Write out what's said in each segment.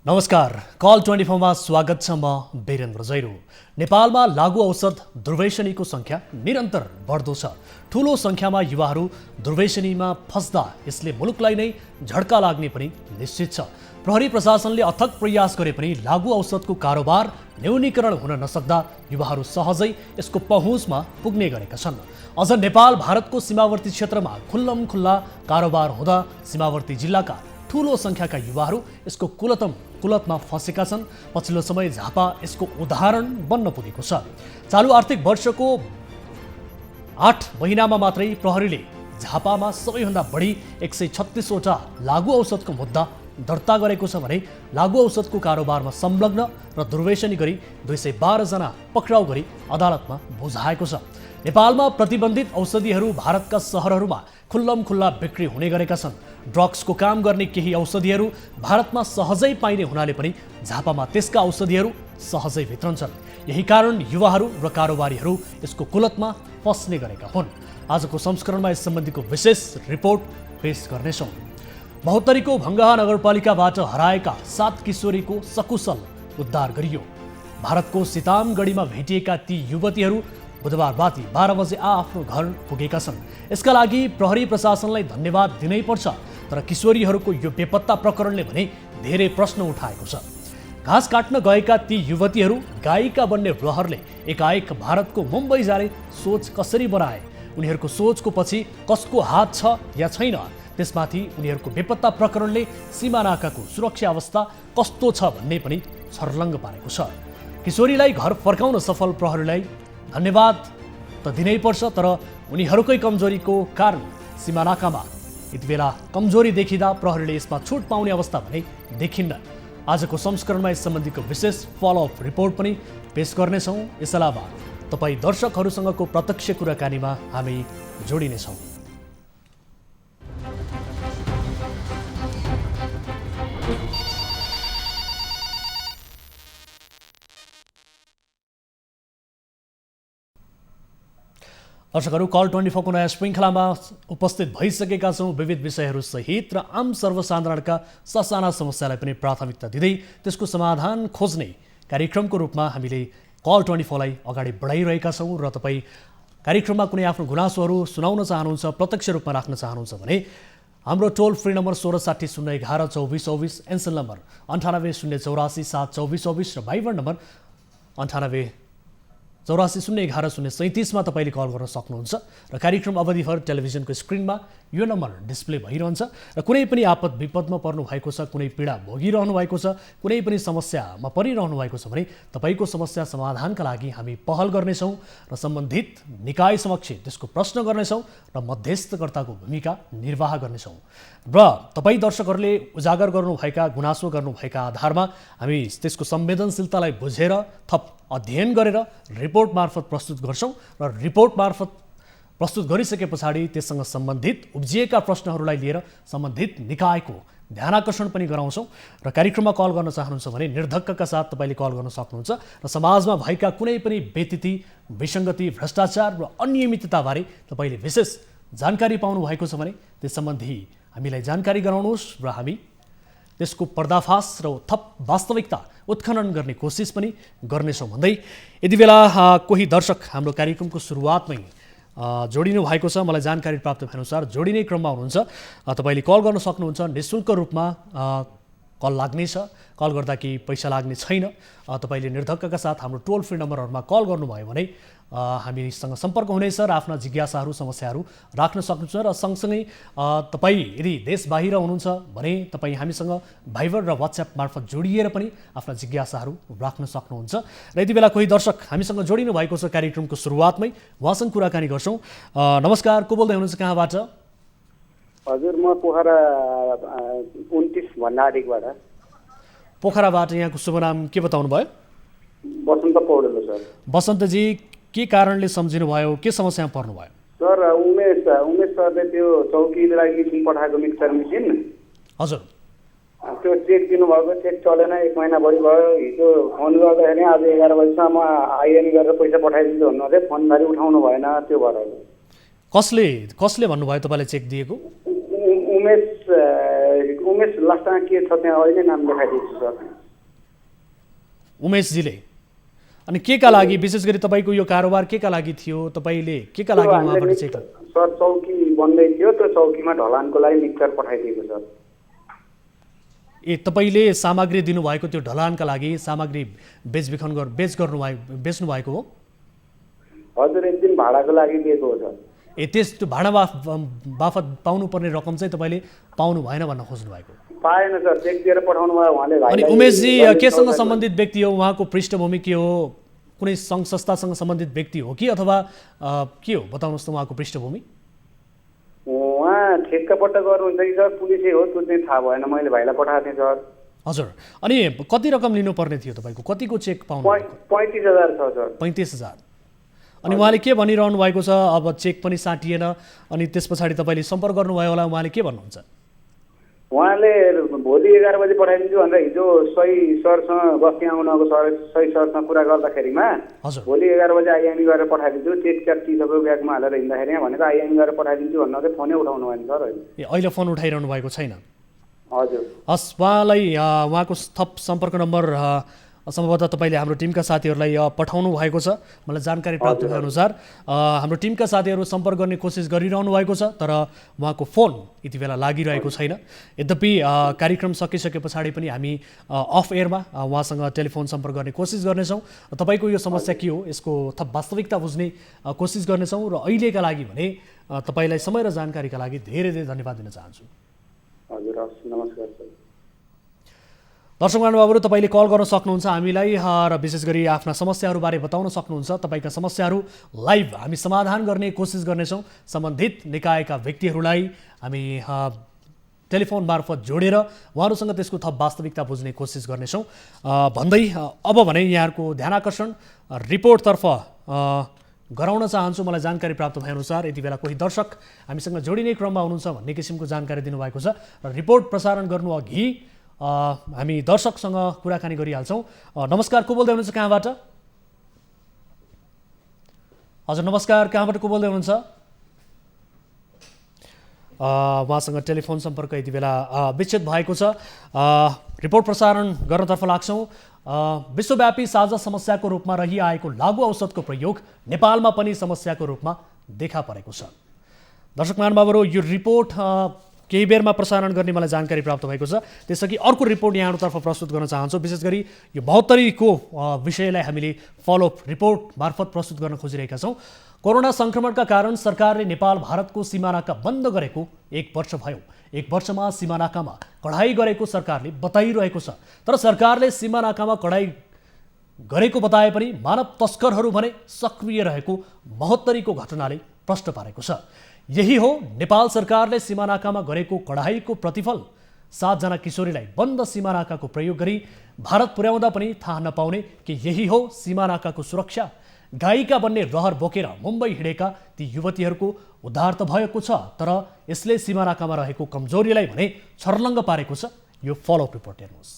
नमस्कार, कल 24 मा स्वागत छ। म वीरेन्द्र जैरू। नेपालमा लागु औषध दुर्व्यसनीको संख्या निरन्तर बढ्दो छ। ठूलो संख्यामा युवाहरू दुर्व्यसनीमा फस्दा यसले मुलुकलाई नै झड्का लाग्ने पनि निश्चित छ। प्रहरी प्रशासनले अथक प्रयास गरे पनि लागु औषधको कारोबार न्यूनीकरण हुन नसक्दा युवाहरू सहजै यसको पहुँचमा पुग्ने गरेका छन्। अझ नेपाल भारतको सीमावर्ती क्षेत्रमा खुल्लमखुल्ला कारोबार हुँदा सीमावर्ती जिल्लाका ठूलो संख्याका युवाहरू यसको कुलतमा फँसेका छन्। पछिल्लो समय झापा यसको उदाहरण बन्न पुगेको छ। चालु आर्थिक वर्षको 8 महिनामा मात्रै प्रहरीले झापामा सबैभन्दा बढी 136 वटा लागु औषधको मुद्दा दर्ता गरेको छ भने लागु औषधको कारोबारमा संलग्न र दुर्व्यसनी गरी 212 जना पक्राउ गरी अदालतमा बुझाएको छ। नेपालमा प्रतिबन्धित औषधिहरू भारतका शहरहरूमा खुल्लमखुल्ला बिक्री हुने गरेका छन्। ड्रग्सको काम गर्ने केही औषधिहरू भारतमा सहजै पाइने हुनाले पनि झापामा त्यसका औषधिहरू सहजै भित्रन्छन्। यही कारण युवाहरू र कारोबारीहरू यसको कुलतमा फस्ने गरेका हुन्। आजको संस्करणमा यस सम्बन्धीको विशेष रिपोर्ट पेश गर्नेछौँ। महोत्तरीको भङ्गाहा नगरपालिकाबाट हराएका 7 किशोरीको सकुशल उद्धार गरियो। भारतको सीतामगढीमा भेटिएका ती युवतीहरू बुधबार राति 12 बजे आफ्नो घर पुगेका छन्। यसका लागि प्रहरी प्रशासनलाई धन्यवाद दिनै पर्छ। तर किशोरीहरूको यो बेपत्ता प्रकरणले भने धेरै प्रश्न उठाएको छ। घाँस काट्न गएका ती युवतीहरू गायिका बन्ने रहरले एकाएक भारतको मुम्बई जाने सोच कसरी बनाए? उनीहरूको सोचको पछि कसको हात छ या छैन? त्यसमाथि उनीहरूको बेपत्ता प्रकरणले सीमा नाकाको सुरक्षा अवस्था कस्तो छ भन्ने पनि छर्लङ्ग पारेको छ। किशोरीलाई घर फर्काउन सफल प्रहरीलाई धन्यवाद त दिनै पर्छ। तर उनीहरूकै कमजोरीको कारण सीमा नाकामा यति बेला कमजोरी देखिँदा प्रहरीले यसमा छुट पाउने अवस्था भने देखिन्न। आजको संस्करणमा यस सम्बन्धीको विशेष फलोअप रिपोर्ट पनि पेश गर्नेछौँ। यस अलावा तपाईँ दर्शकहरूसँगको प्रत्यक्ष कुराकानीमा हामी जोडिनेछौँ। दर्शकहरू, कल 24 को नयाँ श्रृङ्खलामा उपस्थित भइसकेका छौँ। विविध विषयहरू सहित र आम सर्वसाधारणका ससाना समस्यालाई पनि प्राथमिकता दिँदै त्यसको समाधान खोज्ने कार्यक्रमको रूपमा हामीले कल 24 लाई अगाडि बढाइरहेका छौँ। र तपाईँ कार्यक्रममा कुनै आफ्नो गुनासोहरू सुनाउन चाहनुहुन्छ, प्रत्यक्ष रूपमा राख्न चाहनुहुन्छ भने हाम्रो टोल फ्री नम्बर 1660 011 2424, एनसेल नम्बर 98 084 72424 र भाइबर नम्बर 98 84 011 037 मा तपाईले कल गर्न सक्नुहुन्छ। र कार्यक्रम अवधिभर टेलिभिजनको स्क्रिनमा यो नम्बर डिस्प्ले भइरहन्छ। र कुनै पनि आपद विपदमा पर्नु भएको छ, कुनै पीडा भोगिरहनु भएको छ, कुनै पनि समस्यामा परिरहनु भएको छ भने तपाईको समस्या समाधानका लागि हामी पहल गर्नेछौँ र सम्बन्धित निकाय समक्ष त्यसको प्रश्न गर्नेछौँ र मध्यस्थकर्ताको भूमिका निर्वाह गर्नेछौँ। र तपाईँ दर्शकहरूले उजागर गर्नुभएका गुनासो गर्नुभएका आधारमा हामी त्यसको संवेदनशीलतालाई बुझेर थप अध्ययन गरेर रिपोर्ट मार्फत प्रस्तुत गर्छौँ र रिपोर्ट मार्फत प्रस्तुत गरिसके पछाडि त्यससँग सम्बन्धित उब्जिएका प्रश्नहरूलाई लिएर सम्बन्धित निकायको ध्यानाकर्षण पनि गराउँछौँ। र कार्यक्रममा कल गर्न चाहनुहुन्छ भने निर्धक्कका साथ तपाईँले कल गर्न सक्नुहुन्छ र समाजमा भएका कुनै पनि बेतिथि, विसङ्गति, भ्रष्टाचार र अनियमितताबारे तपाईँले विशेष जानकारी पाउनु भएको छ भने त्यस सम्बन्धी हामीलाई जानकारी गराउनुहोस् र हामी त्यसको पर्दाफास र थप वास्तविकता उत्खनन गर्ने कोसिस पनि गर्नेछौँ भन्दै यति बेला कोही दर्शक हाम्रो कार्यक्रमको सुरुवातमै जोडिनु भएको छ। मलाई जानकारी प्राप्त भएअनुसार जोडिने क्रममा हुनुहुन्छ। तपाईँले कल गर्न सक्नुहुन्छ। निःशुल्क रूपमा कल लाग्नेछ। कल गर्दा केही पैसा लाग्ने छैन। तपाईँले निर्धक्कका साथ हाम्रो टोल फ्री नम्बरहरूमा कल गर्नुभयो भने हामीसँग सम्पर्क हुनेछ र आफ्ना जिज्ञासाहरू, समस्याहरू राख्न सक्नुहुन्छ। र सँगसँगै तपाईँ यदि देश बाहिर हुनुहुन्छ भने तपाईँ हामीसँग भाइबर र व्हाट्सएप मार्फत जोडिएर पनि आफ्ना जिज्ञासाहरू राख्न सक्नुहुन्छ। र यति बेला कोही दर्शक हामीसँग जोडिनु भएको छ। कार्यक्रमको सुरुवातमै उहाँसँग कुराकानी गर्छौँ। नमस्कार, को बोल्दै हुनुहुन्छ, कहाँबाट? हजुर, म पोखरा 29 भन्नाडीबाट। पोखराबाट। यहाँको शुभ नाम के बताउनु भयो? बसन्त पौडेल सर। बसन्तजी, के कारणले सम्झिनु भयो? के समस्यामा पर्नुभयो? सर, उमेश सरले त्यो चौकीले लागि पठाएको मिक्सर मेसिन, हजुर, त्यो चेक दिनुभएको, चेक चलेन। 1 महिना बढी भयो। हिजो फोन गर्दाखेरि आज 11 बजीसम्म आइएन गरेर पैसा पठाइदिन्छु भन्नुहुँदै फोनधरि उठाउनु भएन। त्यो भएर कसले भन्नुभयो तपाईँलाई चेक दिएको? उमेश लास्टमा के छ त्यहाँ अहिले नाम लेखाइदिएको छु सर। उमेशजीले अनि केका लागि विशेष गरी तपाईँको यो कारोबार केका लागि थियो, तपाईँले केका लागि उहाँबाट चेक? सर चौकी बन्दै थियो, त्यो चौकीमा ढलानको लागि मिक्सर पठाइदिएको सर। ए तपाईँले सामग्री दिनुभएको त्यो ढलानका लागि सामग्री बेच्नु भएको हो? हजुर, एक दिन भाडाको लागि दिएको हो सर। ए त्यो भाडा बाफत पाउनुपर्ने रकम चाहिँ तपाईँले पाउनु भएन भन्न खोज्नु भएको? पाएन सर, चेक दिएर पठाउनु भयो उहाँले। अनि उमेशजी केसँग सम्बन्धित व्यक्ति हो? उहाँको पृष्ठभूमि के हो? कुनै सङ्घ संस्थासँग सम्बन्धित व्यक्ति हो कि अथवा के हो? बताउनुहोस् त उहाँको पृष्ठभूमि। उहाँ ठेक्कापट्टा गर्नुहुन्छ कि सर पुलिसै हो त्यो चाहिँ थाहा भएन, मैले भाइलाई पठाएको थिएँ सर। हजुर, अनि कति रकम लिनुपर्ने थियो तपाईँको? कतिको चेक पाउनु? 35,000 छ सर। 35,000। अनि उहाँले के भनिरहनु भएको छ? अब चेक पनि साटिएन अनि त्यस पछाडि तपाईँले सम्पर्क गर्नुभयो होला, उहाँले के भन्नुहुन्छ? उहाँले भोलि 11 बजे पठाइदिन्छु भनेर हिजो सही सरसँग बस्ती आउनको सही सरसँग कुरा गर्दाखेरिमा भोलि 11 बजे आइएनी गरेर पठाइदिन्छु, चेक च्याक चिजको ब्यागमा हालेर हिँड्दाखेरि भनेको आइएनी गरेर पठाइदिन्छु भन्नु चाहिँ फोनै उठाउनु भएन सर। अहिले फोन उठाइरहनु भएको छैन? हजुर। हस्, उहाँलाई उहाँको थप सम्पर्क नम्बर सम्भवतः तपाईँले हाम्रो टिमका साथीहरूलाई पठाउनु भएको छ। मलाई जानकारी प्राप्त भएअनुसार हाम्रो टिमका साथीहरू सम्पर्क गर्ने कोसिस गरिरहनु भएको छ, तर उहाँको फोन यति बेला लागिरहेको छैन। यद्यपि कार्यक्रम सकिसके पछाडि पनि हामी अफ एयरमा उहाँसँग टेलिफोन सम्पर्क गर्ने कोसिस गर्नेछौँ। तपाईँको यो समस्या के हो यसको थप वास्तविकता बुझ्ने कोसिस गर्नेछौँ र अहिलेका लागि भने तपाईँलाई समय र जानकारीका लागि धेरै धेरै धन्यवाद दिन चाहन्छु। हजुर, हस्, नमस्कार सर। दर्शक महानुभावहरू, तपाईँले कल गर्न सक्नुहुन्छ हामीलाई र विशेष गरी आफ्ना समस्याहरूबारे बताउन सक्नुहुन्छ। तपाईँका समस्याहरू लाइभ हामी समाधान गर्ने कोसिस गर्नेछौँ। सम्बन्धित निकायका व्यक्तिहरूलाई हामी टेलिफोन मार्फत जोडेर उहाँहरूसँग त्यसको थप वास्तविकता बुझ्ने कोसिस गर्नेछौँ भन्दै अब भने यहाँहरूको ध्यान आकर्षण रिपोर्टतर्फ गराउन चाहन्छु। मलाई जानकारी प्राप्त भएअनुसार यति बेला कोही दर्शक हामीसँग जोडिने क्रममा हुनुहुन्छ भन्ने किसिमको जानकारी दिनुभएको छ र रिपोर्ट प्रसारण गर्नु अघि हामी दर्शकसँग कुराकानी गरिहाल्छौँ। नमस्कार, को बोल्दै हुनुहुन्छ, कहाँबाट? हजुर नमस्कार, कहाँबाट को बोल्दै हुनुहुन्छ? उहाँसँग टेलिफोन सम्पर्क यति बेला विच्छेद भएको छ। रिपोर्ट प्रसारण गर्नतर्फ लाग्छौँ। विश्वव्यापी साझा समस्याको रूपमा रहिआएको लागु औषधको प्रयोग नेपालमा पनि समस्याको रूपमा देखा परेको छ। दर्शक महानुभावहरू, यो रिपोर्ट केही बेरमा प्रसारण गर्ने मलाई जानकारी प्राप्त भएको छ। त्यसअघि अर्को रिपोर्ट यहाँहरूतर्फ प्रस्तुत गर्न चाहन्छु। विशेष गरी यो 72को विषयलाई हामीले फलोअप रिपोर्ट मार्फत प्रस्तुत गर्न खोजिरहेका छौँ। कोरोना सङ्क्रमणका कारण सरकारले नेपाल भारतको सीमानाका बन्द गरेको 1 वर्ष भयो। 1 वर्षमा सीमानाकामा कडाई गरेको सरकारले बताइरहेको छ। तर सरकारले सीमानाकामा कडाई गरेको बताए पनि मानव तस्करहरू भने सक्रिय रहेको 72को घटनाले प्रश्न पारेको छ। यही हो नेपाल सरकारले सीमानाकामा गरेको कडाईको प्रतिफल। 7 जना किशोरीलाई बन्द सीमानाकाको प्रयोग गरी भारत पुर्याउँदा पनि थाहा नपाउने कि यही हो सीमानाकाको सुरक्षा। गायिका बन्ने रहर बोकेर मुम्बई हिँडेका ती युवतीहरूको उद्धार त भएको छ, तर यसले सीमानाकामा रहेको कमजोरीलाई भने छर्लङ्ग पारेको छ। यो फलोअप रिपोर्ट हेर्नुहोस्।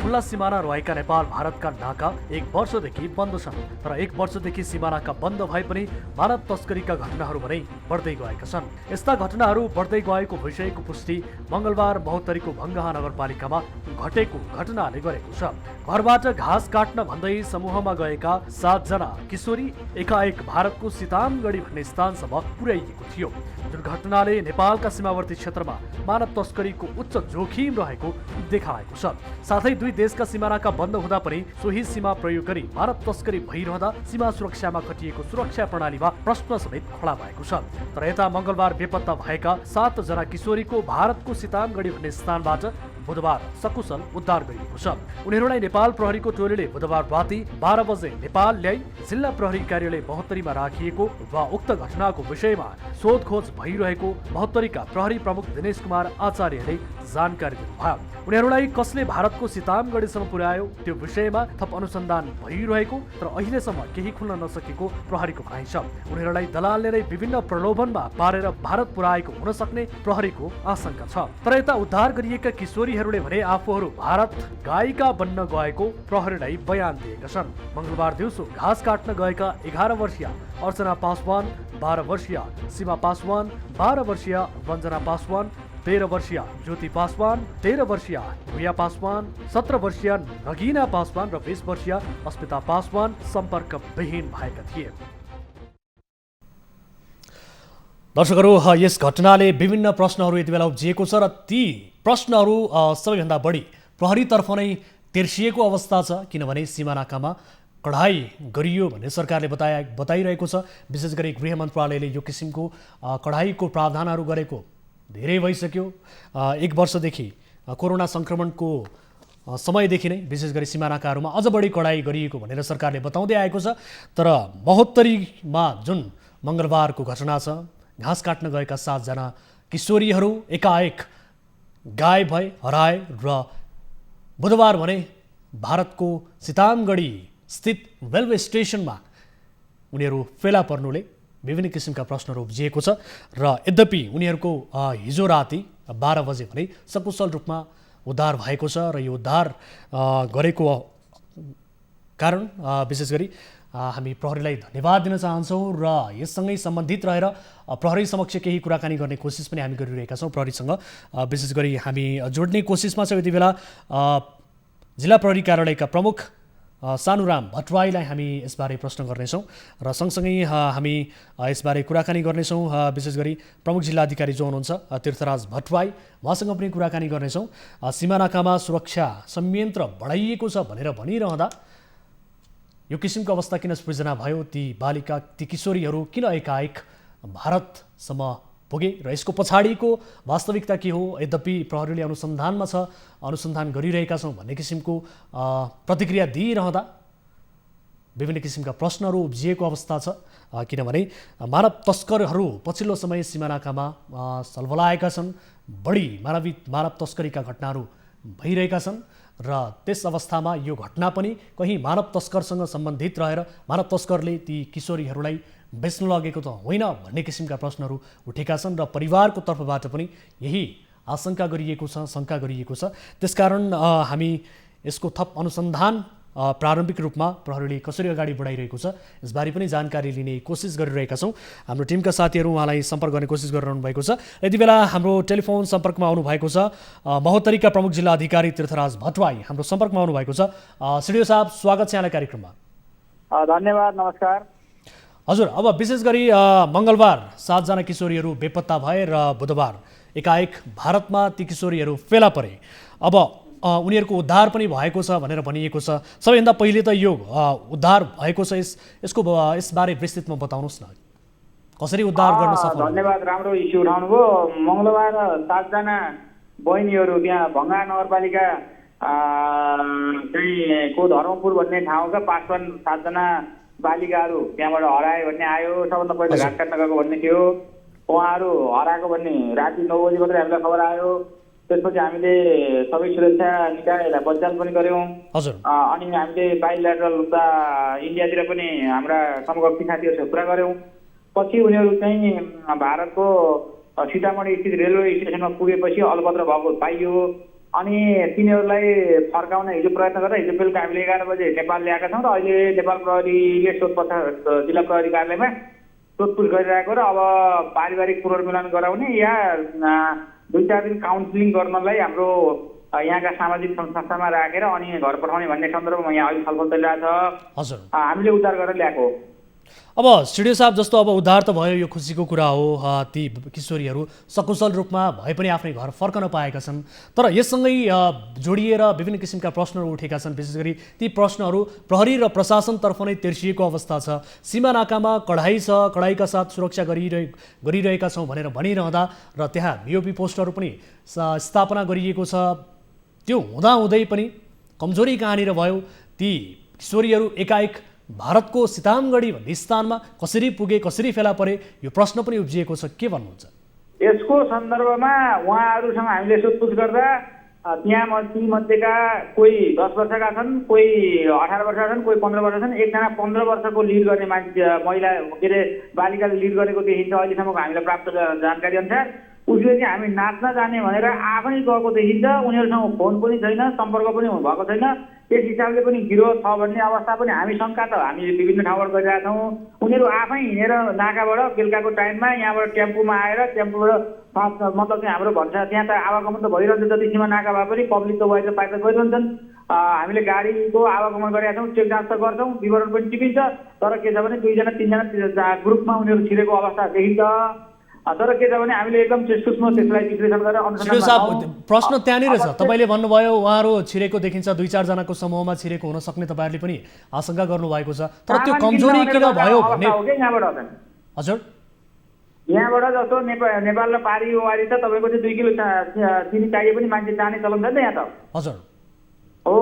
खुल्ला सिमाना रहेका नेपाल भारतका नाका 1 वर्षदेखि बन्द छन्, तर 1 वर्षदेखि सिमानाका बन्द भए पनि मानव तस्करीका घटनाहरू भने बढ्दै गएका छन्। यस्ता घटनाहरू बढ्दै गएको विषयको पुष्टि मङ्गलबार महोत्तरीको भङ्गहा नगरपालिकामा घटेको घटनाले गरेको छ। घरबाट घाँस काट्न भन्दै समूहमा गएका 7 जना किशोरी एकाएक भारतको सितामगढी भन्ने स्थानसम्म पुर्याइएको थियो। दुर्घटनाले नेपालका सीमावर्ती क्षेत्रमा मानव तस्करीको उच्च जोखिम रहेको देखाएको छ। साथै दुई देशका सीमानाका बन्द हुँदा पनि सोही सीमा प्रयोग गरी मानव तस्करी भइरहँदा सीमा सुरक्षामा खटिएको सुरक्षा प्रणालीमा प्रश्न समेत खडा भएको छ। तर यता मङ्गलबार बेपत्ता भएका 7 जना किशोरीको भारतको सितामगढी भन्ने स्थानबाट बुधबार सकुशल उद्धार गरिएको छ। उनीहरूलाई नेपाल प्रहरीको टोलीले बुधबार राति 12 बजे नेपाल ल्याई जिल्ला प्रहरी कार्यालय महोत्तरीमा राखिएको वा उक्त घटनाको विषयमा सोधखोज भइरहेको महोत्तरीका प्रहरी प्रमुख दिनेश कुमार आचार्यले जानकारी दिनुभयो। उनीहरूलाई कसले भारतको सितामगढीसम्म पुर्यायो त्यो विषयमा थप अनुसन्धान भइरहेको, तर अहिलेसम्म केही खुल्न नसकेको प्रहरीको भनाइ छ। उनीहरूलाई दलालले नै विभिन्न प्रलोभनमा पारेर भारत पुर्याएको हुन सक्ने प्रहरीको आशंका छ। तर यता उद्धार गरिएका किशोरी किशोरीहरूले भने आफूहरू भारत गायिका बन्न गएको प्रहरीलाई बयान दिएका छन्। मङ्गलबार दिउँसो घाँस काट्न गएका 11 वर्षीय अर्चना पासवान, 12 वर्षीय सीमा पासवान, 12 वर्षीय वञ्जना पासवान, 13 वर्षीय ज्योति पासवान, 13 वर्षीय रिया पासवान, 17 वर्षीय नगीना पासवान र 20 वर्षीय अस्मिता पासवान सम्पर्कविहीन भएका थिए। दर्शकहरू, यस घटनाले विभिन्न प्रश्नहरू यति बेला उब्जिएको छ र ती प्रश्नहरू सबैभन्दा बढी प्रहरीतर्फ नै तिर्सिएको अवस्था छ, किनभने सीमा नाकामा कडाई गरियो भन्ने सरकारले बताइरहेको छ। विशेष गरी गृह मन्त्रालयले यो किसिमको कडाईको प्रावधानहरू गरेको धेरै भइसक्यो। 1 वर्षदेखि कोरोना सङ्क्रमणको समयदेखि नै विशेष गरी सीमा नाकाहरूमा अझ बढी कडाई गरिएको भनेर सरकारले बताउँदै आएको छ। तर महोत्तरीमा जुन मङ्गलबारको घटना छ, घाँस काट्न गएका 7 जना किशोरीहरू एकाएक गायब भए, हराए र बुधबार भने भारतको सीतामगढी स्थित रेलवे स्टेसनमा उनीहरू फेला पर्नुले विभिन्न किसिमका प्रश्नहरू उब्जिएको छ। र यद्यपि उनीहरूको हिजो राति 12 बजे भने सकुशल रूपमा उद्धार भएको छ र यो उद्धार गरेको कारण विशेष गरी हामी प्रहरीलाई धन्यवाद दिन चाहन्छौँ र यससँगै सम्बन्धित रहेर प्रहरी समक्ष केही कुराकानी गर्ने कोसिस पनि हामी गरिरहेका छौँ। प्रहरीसँग विशेष गरी हामी जोड्ने कोसिसमा छौँ। यति बेला जिल्ला प्रहरी कार्यालयका प्रमुख सानुराम भट्टराईलाई हामी यसबारे प्रश्न गर्नेछौँ र सँगसँगै हामी यसबारे कुराकानी गर्नेछौँ। विशेष गरी प्रमुख जिल्लाधिकारी जो हुनुहुन्छ तीर्थराज भट्टराई, उहाँसँग पनि कुराकानी गर्नेछौँ। सीमा नाकामा सुरक्षा संयन्त्र बढाइएको छ भनेर भनिरहँदा यो किसिमको अवस्था किन सृजना भयो, ती किशोरीहरू किन एकाएक भारतसम्म पुगे र यसको पछाडिको वास्तविकता के हो? यद्यपि प्रहरीले अनुसन्धानमा छ, अनुसन्धान गरिरहेका छौँ भन्ने किसिमको प्रतिक्रिया दिइरहँदा विभिन्न किसिमका प्रश्नहरू उब्जिएको अवस्था छ। किनभने मानव तस्करहरू पछिल्लो समय सीमानाकामा सलबलाएका छन्, बढी मानव तस्करीका घटनाहरू भइरहेका छन् र त्यस अवस्थामा यो घटना पनि कहीँ मानव तस्करसँग सम्बन्धित रहेर मानव तस्करले ती किशोरीहरूलाई बेच्न लगेको त होइन भन्ने किसिमका प्रश्नहरू उठेका छन् र परिवारको तर्फबाट पनि यही आशंका गरिएको छ, शङ्का गरिएको छ। त्यसकारण हामी यसको थप अनुसन्धान प्रारम्भिक रूपमा प्रहरीले कसरी अगाडि बढाइरहेको छ यसबारे पनि जानकारी लिने कोसिस गरिरहेका छौँ। हाम्रो टिमका साथीहरू उहाँलाई सम्पर्क गर्ने कोसिस गरिरहनु भएको छ। यति बेला हाम्रो टेलिफोन सम्पर्कमा आउनुभएको छ महोत्तरीका प्रमुख जिल्ला अधिकारी तीर्थराज भट्टराई हाम्रो सम्पर्कमा आउनुभएको छ। सिडिओ साहब, स्वागत छ यहाँलाई कार्यक्रममा। धन्यवाद, नमस्कार। हजुर, अब विशेष गरी मङ्गलबार 7 जना किशोरीहरू बेपत्ता भए र बुधबार एकाएक भारतमा ती किशोरीहरू फेला परे। अब उनीहरूको उद्धार पनि भएको छ भनेर भनिएको छ। सबैभन्दा पहिले त यो उद्धार भएको छ, यसबारे विस्तृतमा बताउनुहोस् न, कसरी उद्धार गर्न सफल? धन्यवाद, राम्रो इस्यु उठाउनु भयो। मङ्गलबार 7 जना बहिनीहरू त्यहाँ भङ्गा नगरपालिका चाहिँ को धर्मपुर भन्ने ठाउँका पासवान 7 जना बालिकाहरू त्यहाँबाट हराए भन्ने आयो। सबभन्दा पहिला घाँस काट्न गएको भन्ने थियो, उहाँहरू हराएको भन्ने राति 9 बजी मात्रै हामीलाई खबर आयो। त्यसपछि हामीले सबै सुरक्षा निकायलाई पहचान पनि गऱ्यौँ। अनि हामीले बाइलेटरल उता इन्डियातिर पनि हाम्रा समकक्षी साथीहरूसँग कुरा गऱ्यौँ। पछि उनीहरू चाहिँ भारतको सीतामढी स्थित रेलवे स्टेसनमा पुगेपछि अलपत्र भएको पाइयो। अनि तिनीहरूलाई फर्काउन हिजो प्रयत्न गरेर हिजो बेलुका हामीले 11 बजे नेपाल ल्याएका छौँ र अहिले नेपाल प्रहरीले सोधपछ जिल्ला प्रहरी कार्यालयमा सोधपुछ गरिरहेको र अब पारिवारिक पुनर्मिलन गराउने या 2-4 दिन काउन्सिलिङ गर्नलाई हाम्रो यहाँका सामाजिक संस्थामा राखेर अनि घर पठाउने भन्ने सन्दर्भमा यहाँ अहिले छलफल चलिरहेको छ। हामीले उद्धार गरेर ल्याएको। अब सिडिओ साहब, जस्तो अब उद्धार त भयो, यो खुसीको कुरा हो। ती किशोरीहरू सकुशल रूपमा भए पनि आफ्नै घर फर्कन पाएका छन्। तर यससँगै जोडिएर विभिन्न किसिमका प्रश्नहरू उठेका छन्। विशेष गरी ती प्रश्नहरू प्रहरी र प्रशासनतर्फ नै तिर्सिएको अवस्था छ। सीमा नाकामा कडाई छ, कडाईका साथ सुरक्षा गरिरहेका छौँ भनेर भनिरहँदा र त्यहाँ बिओपी पोस्टहरू पनि स्थापना गरिएको छ। त्यो हुँदाहुँदै पनि कमजोरी कहाँनिर भयो? ती किशोरीहरू एकाएक भारतको सीतामगढी भन्ने स्थानमा कसरी पुगे, कसरी फेला परे, यो प्रश्न पनि उब्जिएको छ। के भन्नुहुन्छ यसको सन्दर्भमा? उहाँहरूसँग हामीले सोधपुछ गर्दा त्यहाँ तीमध्येका कोही 10 वर्षका छन्, कोही 18 वर्षका छन्, कोही 15 वर्षका छन्। एकजना 15 वर्षको लिड गर्ने मान्छे महिला के अरे बालिकाले लिड गरेको देखिन्छ अहिलेसम्मको हामीलाई प्राप्त जानकारी अनुसार। उसले चाहिँ हामी नाच्न जाने भनेर आफै गएको देखिन्छ। उनीहरूसँग फोन पनि छैन, सम्पर्क पनि भएको छैन। त्यस हिसाबले पनि गिरोह छ भन्ने अवस्था पनि हामी शङ्का त हामी विभिन्न ठाउँबाट गरिरहेका छौँ। उनीहरू आफै हिँडेर नाकाबाट बेलुकाको टाइममा यहाँबाट टेम्पोमा आएर टेम्पोबाट मतलब चाहिँ हाम्रो भन्छ त्यहाँ त आवागमन त भइरहन्छ, जति सीमा नाका भए पनि पब्लिक त बाहिर बाहिर गइरहन्छन्। हामीले गाडीको आवागमन गरेका छौँ, चेक जाँच त गर्छौँ, विवरण पनि टिपिन्छ। तर के छ भने 2 जना 3 जना ग्रुपमा उनीहरू छिरेको अवस्था देखिन्छ। तर के छ भने हामीले एकदम सूक्ष्म त्यसलाई विश्लेषण गरेर अनुसन्धान। प्रश्न त्यहाँनिर छ। तपाईँले भन्नुभयो उहाँहरू छिरेको देखिन्छ, 2-4 जनाको समूहमा छिरेको हुन सक्ने तपाईँहरूले पनि आशंका गर्नुभएको छ। तर त्यो कमजोरी किन भयो भन्ने हजुर यहाँबाट जस्तो नेपाल र पारी वारी छ, तपाईँको चाहिँ 2 किलो चिनी चाहिए पनि मान्छे जाने चलन छ नि त यहाँ त। हजुर हो,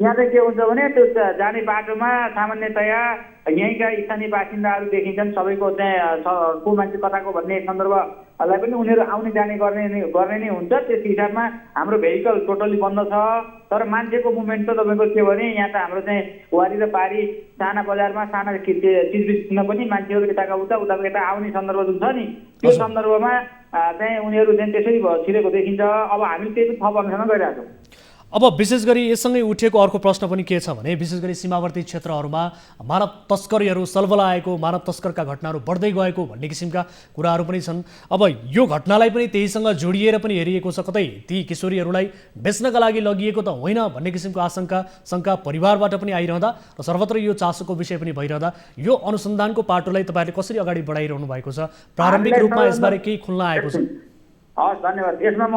यहाँ चाहिँ के हुन्छ भने त्यो जाने बाटोमा सामान्यतया यहीँका स्थानीय बासिन्दाहरू देखिन्छन्। सबैको चाहिँ को मान्छे कताको भन्ने सन्दर्भलाई पनि उनीहरू आउने जाने गर्ने नै हुन्छ। त्यस हिसाबमा हाम्रो भेहिकल टोटल्ली बन्द छ। तर मान्छेको मुभमेन्ट त तपाईँको के भने यहाँ त हाम्रो चाहिँ वारी र पारी साना बजारमा साना चिजबिज किन्न पनि मान्छेहरू यताका उताको यता आउने सन्दर्भ जुन छ नि, त्यो सन्दर्भमा चाहिँ उनीहरू चाहिँ त्यसरी छिरेको देखिन्छ। अब हामीले त्यही पनि थप अनुसन्धान गरिरहेका छौँ। अब विशेष गरी यससँगै उठेको अर्को प्रश्न पनि के छ भने विशेष गरी सीमावर्ती क्षेत्रहरूमा मानव तस्करीहरू सलबला आएको, मानव तस्करका घटनाहरू बढ्दै गएको भन्ने किसिमका कुराहरू पनि छन्। अब यो घटनालाई पनि त्यहीसँग जोडिएर पनि हेरिएको छ, कतै ती किशोरीहरूलाई बेच्नका लागि लगिएको त होइन भन्ने किसिमको शङ्का परिवारबाट पनि आइरहँदा र सर्वत्र यो चासोको विषय पनि भइरहँदा यो अनुसन्धानको पाटोलाई तपाईँहरूले कसरी अगाडि बढाइरहनु भएको छ? प्रारम्भिक रूपमा यसबारे केही खुल्न आएको छ? हस्, धन्यवाद। यसमा म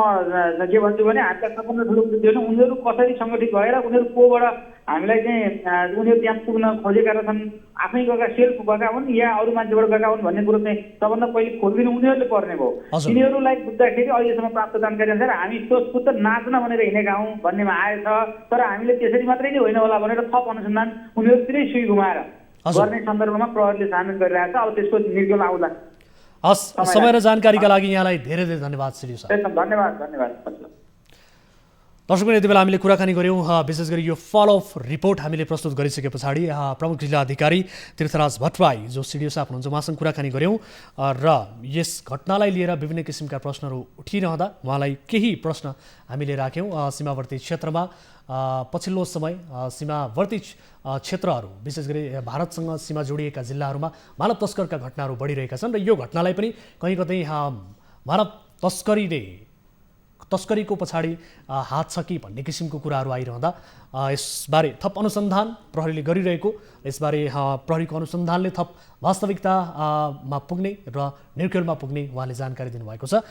के भन्छु भने हामीलाई सबभन्दा ठुलो बुद्धि होइन उनीहरू कसरी सङ्गठित भएर उनीहरू कोबाट हामीलाई चाहिँ उनीहरू त्यहाँ पुग्न खोजेका रहेछन्, आफै गएका सेल्फ गएका हुन् या अरू मान्छेबाट गएका हुन् भन्ने कुरो चाहिँ सबभन्दा पहिले खोलिदिनु उनीहरूले पर्ने भयो। तिनीहरूलाई बुझ्दाखेरि अहिलेसम्म प्राप्त जानकारी अनुसार हामी सोचपुत नाच्न भनेर हिँडेका हौँ भन्नेमा आएछ। तर हामीले त्यसरी मात्रै नै होइन होला भनेर थप अनुसन्धान उनीहरूतिरै सुई घुमाएर गर्ने सन्दर्भमा प्रहरीले छानबिन गरिरहेको छ। अब त्यसको निर्गम आउला। हस्, समय र जानकारीका लागि यहाँलाई धेरै धेरै धन्यवाद श्री सर। धन्यवाद। दर्शकहरू, यति बेला हामीले कुराकानी गऱ्यौँ विशेष गरी यो फलोअप रिपोर्ट हामीले प्रस्तुत गरिसके पछाडि प्रमुख जिल्ला अधिकारी तीर्थराज भट्टराई जो सिडिओ साहब हुनुहुन्छ उहाँसँग कुराकानी गऱ्यौँ र यस घटनालाई लिएर विभिन्न किसिमका प्रश्नहरू उठिरहँदा उहाँलाई केही प्रश्न हामीले राख्यौँ। सीमावर्ती क्षेत्रमा पछिल्लो समय सीमावर्ती क्षेत्रहरू विशेष गरी भारतसँग सीमा जोडिएका जिल्लाहरूमा मानव तस्करका घटनाहरू बढिरहेका छन् र यो घटनालाई पनि कहीँ कतै मानव तस्करीको पछाडि हात छ कि भन्ने किसिमको कुराहरू आइरहँदा यसबारे थप अनुसन्धान प्रहरीले गरिरहेको, यसबारे प्रहरीको अनुसन्धानले थप वास्तविकतामा पुग्ने र निर्खेलमा पुग्ने उहाँले जानकारी दिनुभएको छ।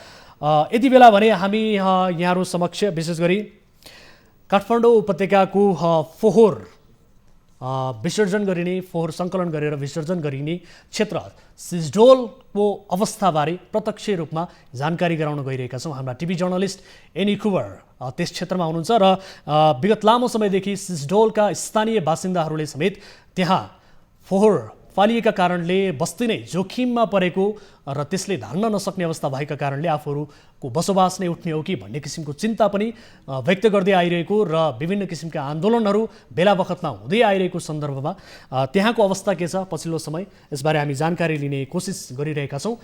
यति बेला भने हामी यहाँहरू समक्ष विशेष गरी काठमाडौँ उपत्यकाको फोहोर विसर्जन गरिने, फोहोर सङ्कलन गरेर विसर्जन गरिने क्षेत्र सिजडोलको अवस्थाबारे प्रत्यक्ष रूपमा जानकारी गराउन गइरहेका छौँ। हाम्रा टिभी जर्नलिस्ट एनी कुवर त्यस क्षेत्रमा हुनुहुन्छ र विगत लामो समयदेखि सिजडोलका स्थानीय बासिन्दाहरूले समेत त्यहाँ फोहोर फालिएका कारणले बस्ती नै जोखिममा परेको र त्यसले धान्न नसक्ने अवस्था भएका कारणले आफूहरूको बसोबास नै उठ्ने हो कि भन्ने किसिमको चिन्ता पनि व्यक्त गर्दै आइरहेको र विभिन्न किसिमका आन्दोलनहरू बेला बखतमा हुँदै आइरहेको सन्दर्भमा त्यहाँको अवस्था के छ पछिल्लो समय यसबारे हामी जानकारी लिने कोसिस गरिरहेका छौँ।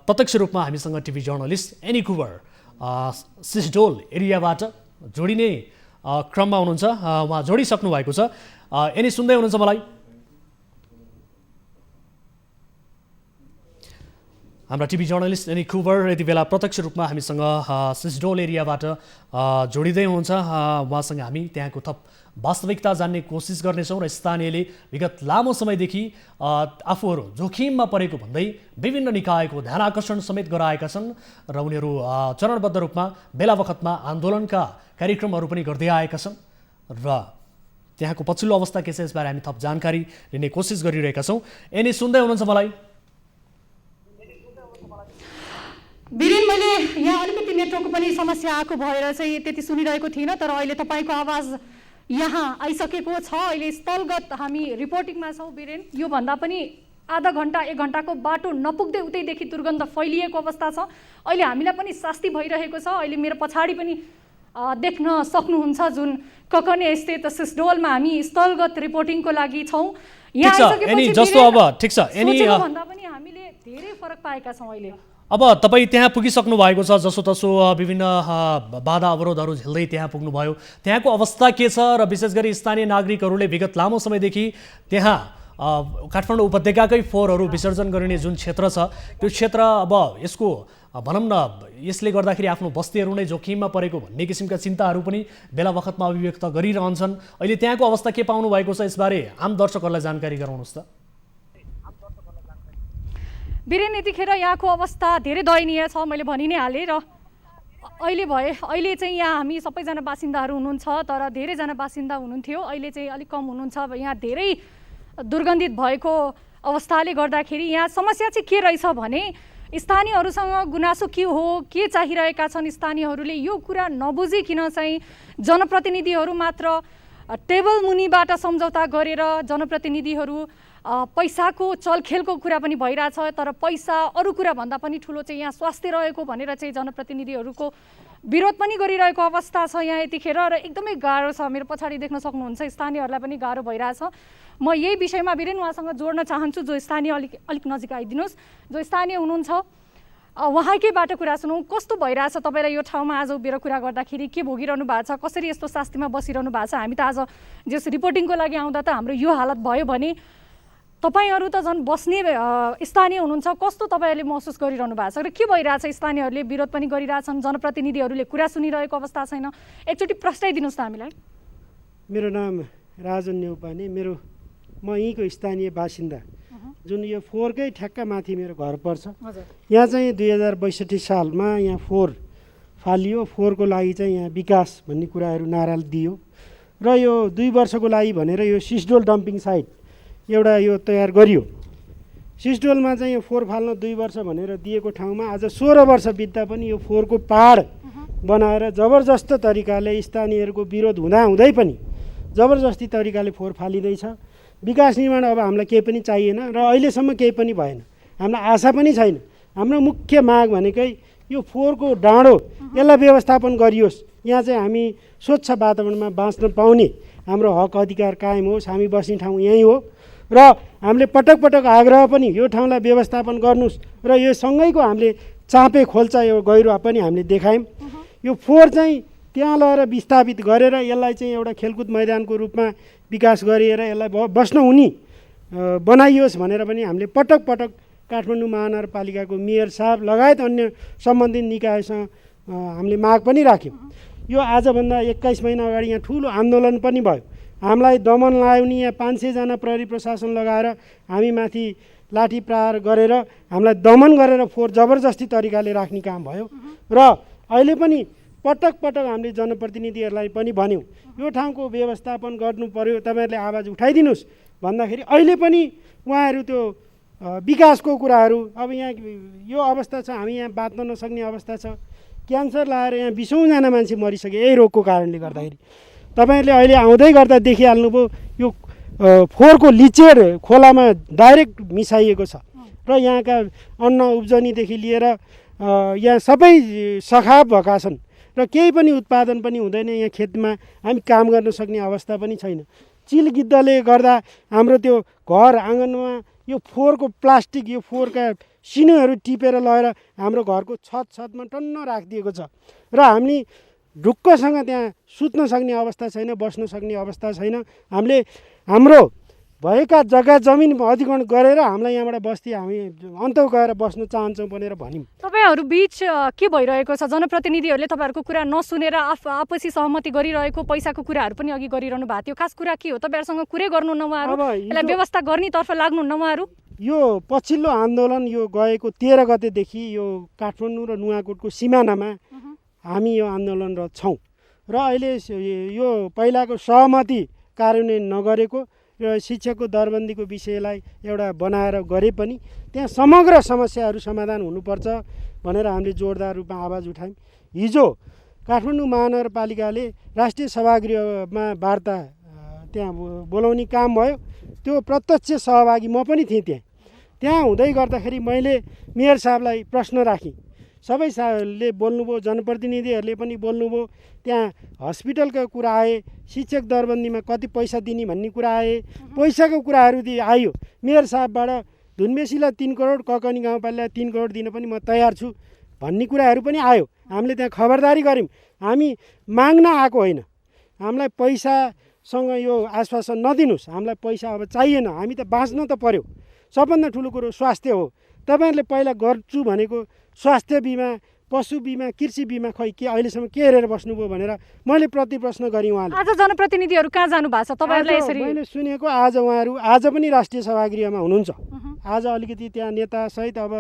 प्रत्यक्ष रूपमा हामीसँग टिभी जर्नलिस्ट एनी कुवर सिजडोल एरियाबाट जोडिने क्रममा हुनुहुन्छ, उहाँ जोडिसक्नु भएको छ। एनी सुन्दै हुनुहुन्छ मलाई? हाम्रा टिभी जर्नलिस्ट एनी कुवर यति बेला प्रत्यक्ष रूपमा हामीसँग सिजडोल एरियाबाट जोडिँदै हुनुहुन्छ। उहाँसँग हामी त्यहाँको थप वास्तविकता जान्ने कोसिस गर्नेछौँ र स्थानीयले विगत लामो समयदेखि आफूहरू जोखिममा परेको भन्दै विभिन्न निकायको ध्यान आकर्षण समेत गराएका छन् र उनीहरू चरणबद्ध रूपमा बेला बखतमा आन्दोलनका कार्यक्रमहरू पनि गर्दै आएका छन् र त्यहाँको पछिल्लो अवस्था के छ यसबारे हामी थप जानकारी लिने कोसिस गरिरहेका छौँ। एनी सुन्दै हुनुहुन्छ मलाई? बिरेन, मैले यहाँ अलिकति नेटवर्कको पनि समस्या आएको भएर चाहिँ त्यति सुनिरहेको थिइनँ, तर अहिले तपाईँको आवाज यहाँ आइसकेको छ। अहिले स्थलगत हामी रिपोर्टिङमा छौँ बिरेन। योभन्दा पनि आधा घन्टा 1 घन्टाको बाटो नपुग्दै उतैदेखि दुर्गन्ध फैलिएको अवस्था छ। अहिले हामीलाई पनि शास्ति भइरहेको छ। अहिले मेरो पछाडि पनि देख्न सक्नुहुन्छ जुन ककने स्थित सिजडोलमा हामी स्थलगत रिपोर्टिङको लागि छौँ। यहाँ ठिक छ एनी, जस्तो अब ठिक छ एनी, भन्दा पनि हामीले धेरै फरक पाएका छौँ अहिले। अब तपाईँ त्यहाँ पुगिसक्नु भएको छ, जसोतसो विभिन्न बाधा अवरोधहरू झेल्दै त्यहाँ पुग्नुभयो। त्यहाँको अवस्था के छ र विशेष गरी स्थानीय नागरिकहरूले विगत लामो समयदेखि त्यहाँ काठमाडौँ उपत्यकाकै फोहोरहरू विसर्जन गरिने जुन क्षेत्र छ त्यो क्षेत्र अब यसको भनौँ न यसले गर्दाखेरि आफ्नो बस्तीहरू नै जोखिममा परेको भन्ने किसिमका चिन्ताहरू पनि बेला बखतमा अभिव्यक्त गरिरहन्छन्। अहिले त्यहाँको अवस्था के पाउनु भएको छ यसबारे आम दर्शकहरूलाई जानकारी गराउनुहोस् त। वीरेन, यतिखेर यहाँको अवस्था धेरै दयनीय छ, मैले भनि नै हालेँ। र अहिले चाहिँ यहाँ हामी सबैजना बासिन्दाहरू हुनुहुन्छ, तर धेरैजना बासिन्दा हुनुहुन्थ्यो, अहिले चाहिँ अलिक कम हुनुहुन्छ। अब यहाँ धेरै दुर्गन्धित भएको अवस्थाले गर्दाखेरि यहाँ समस्या चाहिँ के रहेछ भने स्थानीयहरूसँग गुनासो के हो, के चाहिरहेका छन् स्थानीयहरूले, यो कुरा नबुझिकन चाहिँ जनप्रतिनिधिहरू मात्र टेबल मुनिबाट सम्झौता गरेर जनप्रतिनिधिहरू पैसाको चलखेलको कुरा पनि भइरहेछ, तर पैसा अरू कुरा भन्दा पनि ठुलो चाहिँ यहाँ स्वास्थ्य रहेको भनेर चाहिँ जनप्रतिनिधिहरूको विरोध पनि गरिरहेको अवस्था छ यहाँ यतिखेर। र एकदमै गाह्रो छ, मेरो पछाडि देख्न सक्नुहुन्छ स्थानीयहरूलाई पनि गाह्रो भइरहेछ। म यही विषयमा वीरेन उहाँसँग जोड्न चाहन्छु, जो स्थानीय अलिक नजिक आइदिनुहोस्, जो स्थानीय हुनुहुन्छ उहाँकैबाट कुरा सुनौँ। कस्तो भइरहेछ तपाईँलाई यो ठाउँमा आज उभिएर कुरा गर्दाखेरि, के भोगिरहनु भएको छ, कसरी यस्तो शास्तिमा बसिरहनु भएको छ? हामी त आज जस रिपोर्टिङको लागि आउँदा त हाम्रो यो हालत भयो भने तपाईँहरू त झन् बस्ने स्थानीय हुनुहुन्छ, कस्तो तपाईँहरूले महसुस गरिरहनु भएको छ र के भइरहेछ? स्थानीयहरूले विरोध पनि गरिरहेछन्, जनप्रतिनिधिहरूले कुरा सुनिरहेको अवस्था छैन, एकचोटि प्रस्ताइदिनुहोस् त हामीलाई। मेरो नाम राजन नेउपाने, म यहीँको स्थानीय बासिन्दा, जुन यो फोहोरकै ठ्याक्क माथि मेरो घर पर्छ। यहाँ चाहिँ 2062 सालमा यहाँ फोहोर फालियो। फोहोरको लागि चाहिँ यहाँ विकास भन्ने कुराहरू नारा दियो र यो 2 वर्षको लागि भनेर यो सिस्डोल डम्पिङ साइट एउटा यो तयार गरियो। सिस्डोलमा चाहिँ यो फोहोर फाल्न 2 वर्ष भनेर दिएको ठाउँमा आज 16 वर्ष बित्दा पनि यो फोहोरको पहाड बनाएर जबरजस्त तरिकाले स्थानीयहरूको विरोध हुँदै पनि जबरजस्ती तरिकाले फोहोर फालिँदैछ। विकास निर्माण अब हामीलाई केही पनि चाहिएन र अहिलेसम्म केही पनि भएन, हामीलाई आशा पनि छैन। हाम्रो मुख्य माग भनेकै यो फोहोरको डाँडो यसलाई व्यवस्थापन गरियोस्, यहाँ चाहिँ हामी स्वच्छ वातावरणमा बाँच्न पाउने हाम्रो हक अधिकार कायम होस्, हामी बस्ने ठाउँ यहीँ हो र हामीले पटक पटक आग्रह पनि यो ठाउँलाई व्यवस्थापन गर्नुहोस् र यो सँगैको हामीले चाँपे खोल्चा यो गहिरो पनि हामीले देखायौँ। यो फोहोर चाहिँ त्यहाँ लगेर विस्थापित गरेर यसलाई चाहिँ एउटा खेलकुद मैदानको रूपमा विकास गरिएर यसलाई बस्न हुने बनाइयोस् भनेर पनि हामीले पटक पटक काठमाडौँ महानगरपालिकाको मेयर साहब लगायत अन्य सम्बन्धित निकायसँग हामीले माग पनि राख्यौँ। यो आजभन्दा 21 महिना अगाडि यहाँ ठुलो आन्दोलन पनि भयो। हामीलाई दमन लगाउने यहाँ 500 जना प्रहरी प्रशासन लगाएर हामी माथि लाठी प्रहार गरेर हामीलाई दमन गरेर फोहोर जबरजस्ती तरिकाले राख्ने काम भयो र अहिले पनि पटक पटक हामीले जनप्रतिनिधिहरूलाई पनि भन्यौँ यो ठाउँको व्यवस्थापन गर्नु पर्यो, तपाईँहरूले आवाज उठाइदिनुहोस् भन्दाखेरि अहिले पनि उहाँहरू त्यो विकासको कुराहरू अब यहाँ यो अवस्था छ, हामी यहाँ बाँच्न नसक्ने अवस्था छ। क्यान्सर लाएर यहाँ 20औं जना मान्छे मरिसके यही रोगको कारणले गर्दाखेरि। तपाईँहरूले अहिले आउँदै गर्दा देखिहाल्नुभयो यो फोहोरको लिचेर खोलामा डाइरेक्ट मिसाइएको छ र यहाँका अन्न उब्जनीदेखि लिएर यहाँ सबै सखाप भएका छन् र केही पनि उत्पादन पनि हुँदैन। यहाँ खेतमा हामी काम गर्न सक्ने अवस्था पनि छैन। चिलगिद्धले गर्दा हाम्रो त्यो घर आँगनमा यो फोहोरको प्लास्टिक यो फोहोरका सिनोहरू टिपेर लगेर हाम्रो घरको छतमा टन्न राखिदिएको छ र हामी ढुक्कसँग त्यहाँ सुत्न सक्ने अवस्था छैन, बस्न सक्ने अवस्था छैन। हामीले हाम्रो भएका जग्गा जमिन अधिग्रहण गरेर हामीलाई यहाँबाट बस्ती हामी अन्त गएर बस्न चाहन्छौँ भनेर भन्यौँ। तपाईँहरू बिच के भइरहेको छ? जनप्रतिनिधिहरूले तपाईँहरूको कुरा नसुनेर आपसी सहमति गरिरहेको पैसाको कुराहरू पनि अघि गरिरहनु भएको थियो। खास कुरा के हो? तपाईँहरूसँग कुरै गर्नुहुन्न उहाँहरू, यसलाई व्यवस्था गर्नेतर्फ लाग्नुहुन्न उहाँहरू? यो पछिल्लो आन्दोलन यो गएको 13 गतेदेखि यो काठमाडौँ र नुवाकोटको सिमानामा हामी यो आन्दोलनरत छौँ र अहिले यो पहिलाको सहमति कार्यान्वयन नगरेको र शिक्षकको दरबन्दीको विषयलाई एउटा बनाएर गरे पनि त्यहाँ समग्र समस्याहरू समाधान हुनुपर्छ भनेर हामीले जोडदार रूपमा आवाज उठायौँ। हिजो काठमाडौँ महानगरपालिकाले राष्ट्रिय सभागृहमा वार्ता त्यहाँ बोलाउने काम भयो। त्यो प्रत्यक्ष सहभागी म पनि थिएँ। त्यहाँ हुँदै गर्दाखेरि मैले मेयर साहबलाई प्रश्न राखेँ, सबै साहबले बोल्नुभयो, जनप्रतिनिधिहरूले पनि बोल्नुभयो। त्यहाँ हस्पिटलको कुरा आए, शिक्षक दरबन्दीमा कति पैसा दिने भन्ने कुरा आए, पैसाको कुराहरू आयो। मेयर साहबबाट धुनबेसीलाई 3 करोड, ककनी गाउँपालिकालाई 3 करोड दिन पनि म तयार छु भन्ने कुराहरू पनि आयो। हामीले त्यहाँ खबरदारी गऱ्यौँ। हामी माग्न आएको होइन। हामीलाई पैसासँग यो आश्वासन नदिनुहोस्, हामीलाई पैसा अब चाहिएन, हामी त बाँच्न त पर्यो। सबभन्दा ठुलो कुरो स्वास्थ्य हो। तपाईँहरूले पहिला गर्छु भनेको स्वास्थ्य बिमा, पशु बिमा, कृषि बिमा खै के अहिलेसम्म के हेरेर बस्नुभयो भनेर मैले प्रतिप्रश्न गरेँ उहाँले। आज जनप्रतिनिधिहरू कहाँ जानु भएको छ तपाईँहरूलाई यसरी? मैले सुनेको आज उहाँहरू आज पनि राष्ट्रिय सभागृहमा हुनुहुन्छ। आज अलिकति त्यहाँ नेतासहित अब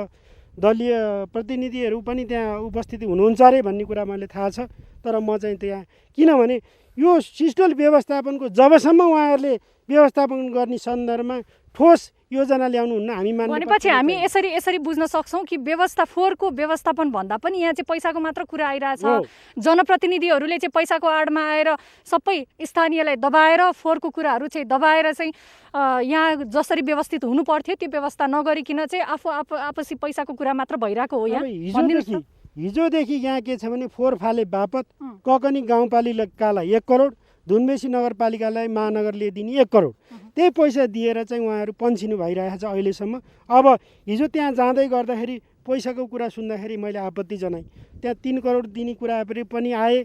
दलीय प्रतिनिधिहरू पनि त्यहाँ उपस्थिति हुनुहुन्छ अरे भन्ने कुरा मैले थाहा छ। तर म चाहिँ त्यहाँ, किनभने यो सिस्टोल व्यवस्थापनको जबसम्म उहाँहरूले व्यवस्थापन गर्ने सन्दर्भमा ठोस योजना ल्याउनुहुन्न हामी मान्नु। भनेपछि हामी यसरी बुझ्न सक्छौँ कि फोहोरको व्यवस्थापन भन्दा पनि यहाँ चाहिँ पैसाको मात्र कुरा आइरहेछ। जनप्रतिनिधिहरूले चाहिँ पैसाको आडमा आएर सबै स्थानीयलाई दबाएर फोहोरको कुराहरू चाहिँ दबाएर चाहिँ यहाँ जसरी व्यवस्थित हुनु पर्थ्यो त्यो व्यवस्था नगरिकन चाहिँ आपसी पैसाको कुरा मात्र भइरहेको हो। यहाँ हिजोदेखि यहाँ के छ भने फोहोर फाले बापत ककनी गाउँपालिकालाई 1 करोड, धुनबेसी नगरपालिकालाई महानगरले दिने 1 करोड, त्यही पैसा दिएर चाहिँ उहाँहरू पन्छिनु भइरहेको छ अहिलेसम्म। अब हिजो त्यहाँ जाँदै गर्दाखेरि पैसाको कुरा सुन्दाखेरि मैले आपत्ति जनाएँ। त्यहाँ 3 करोड दिने कुरा पनि आए।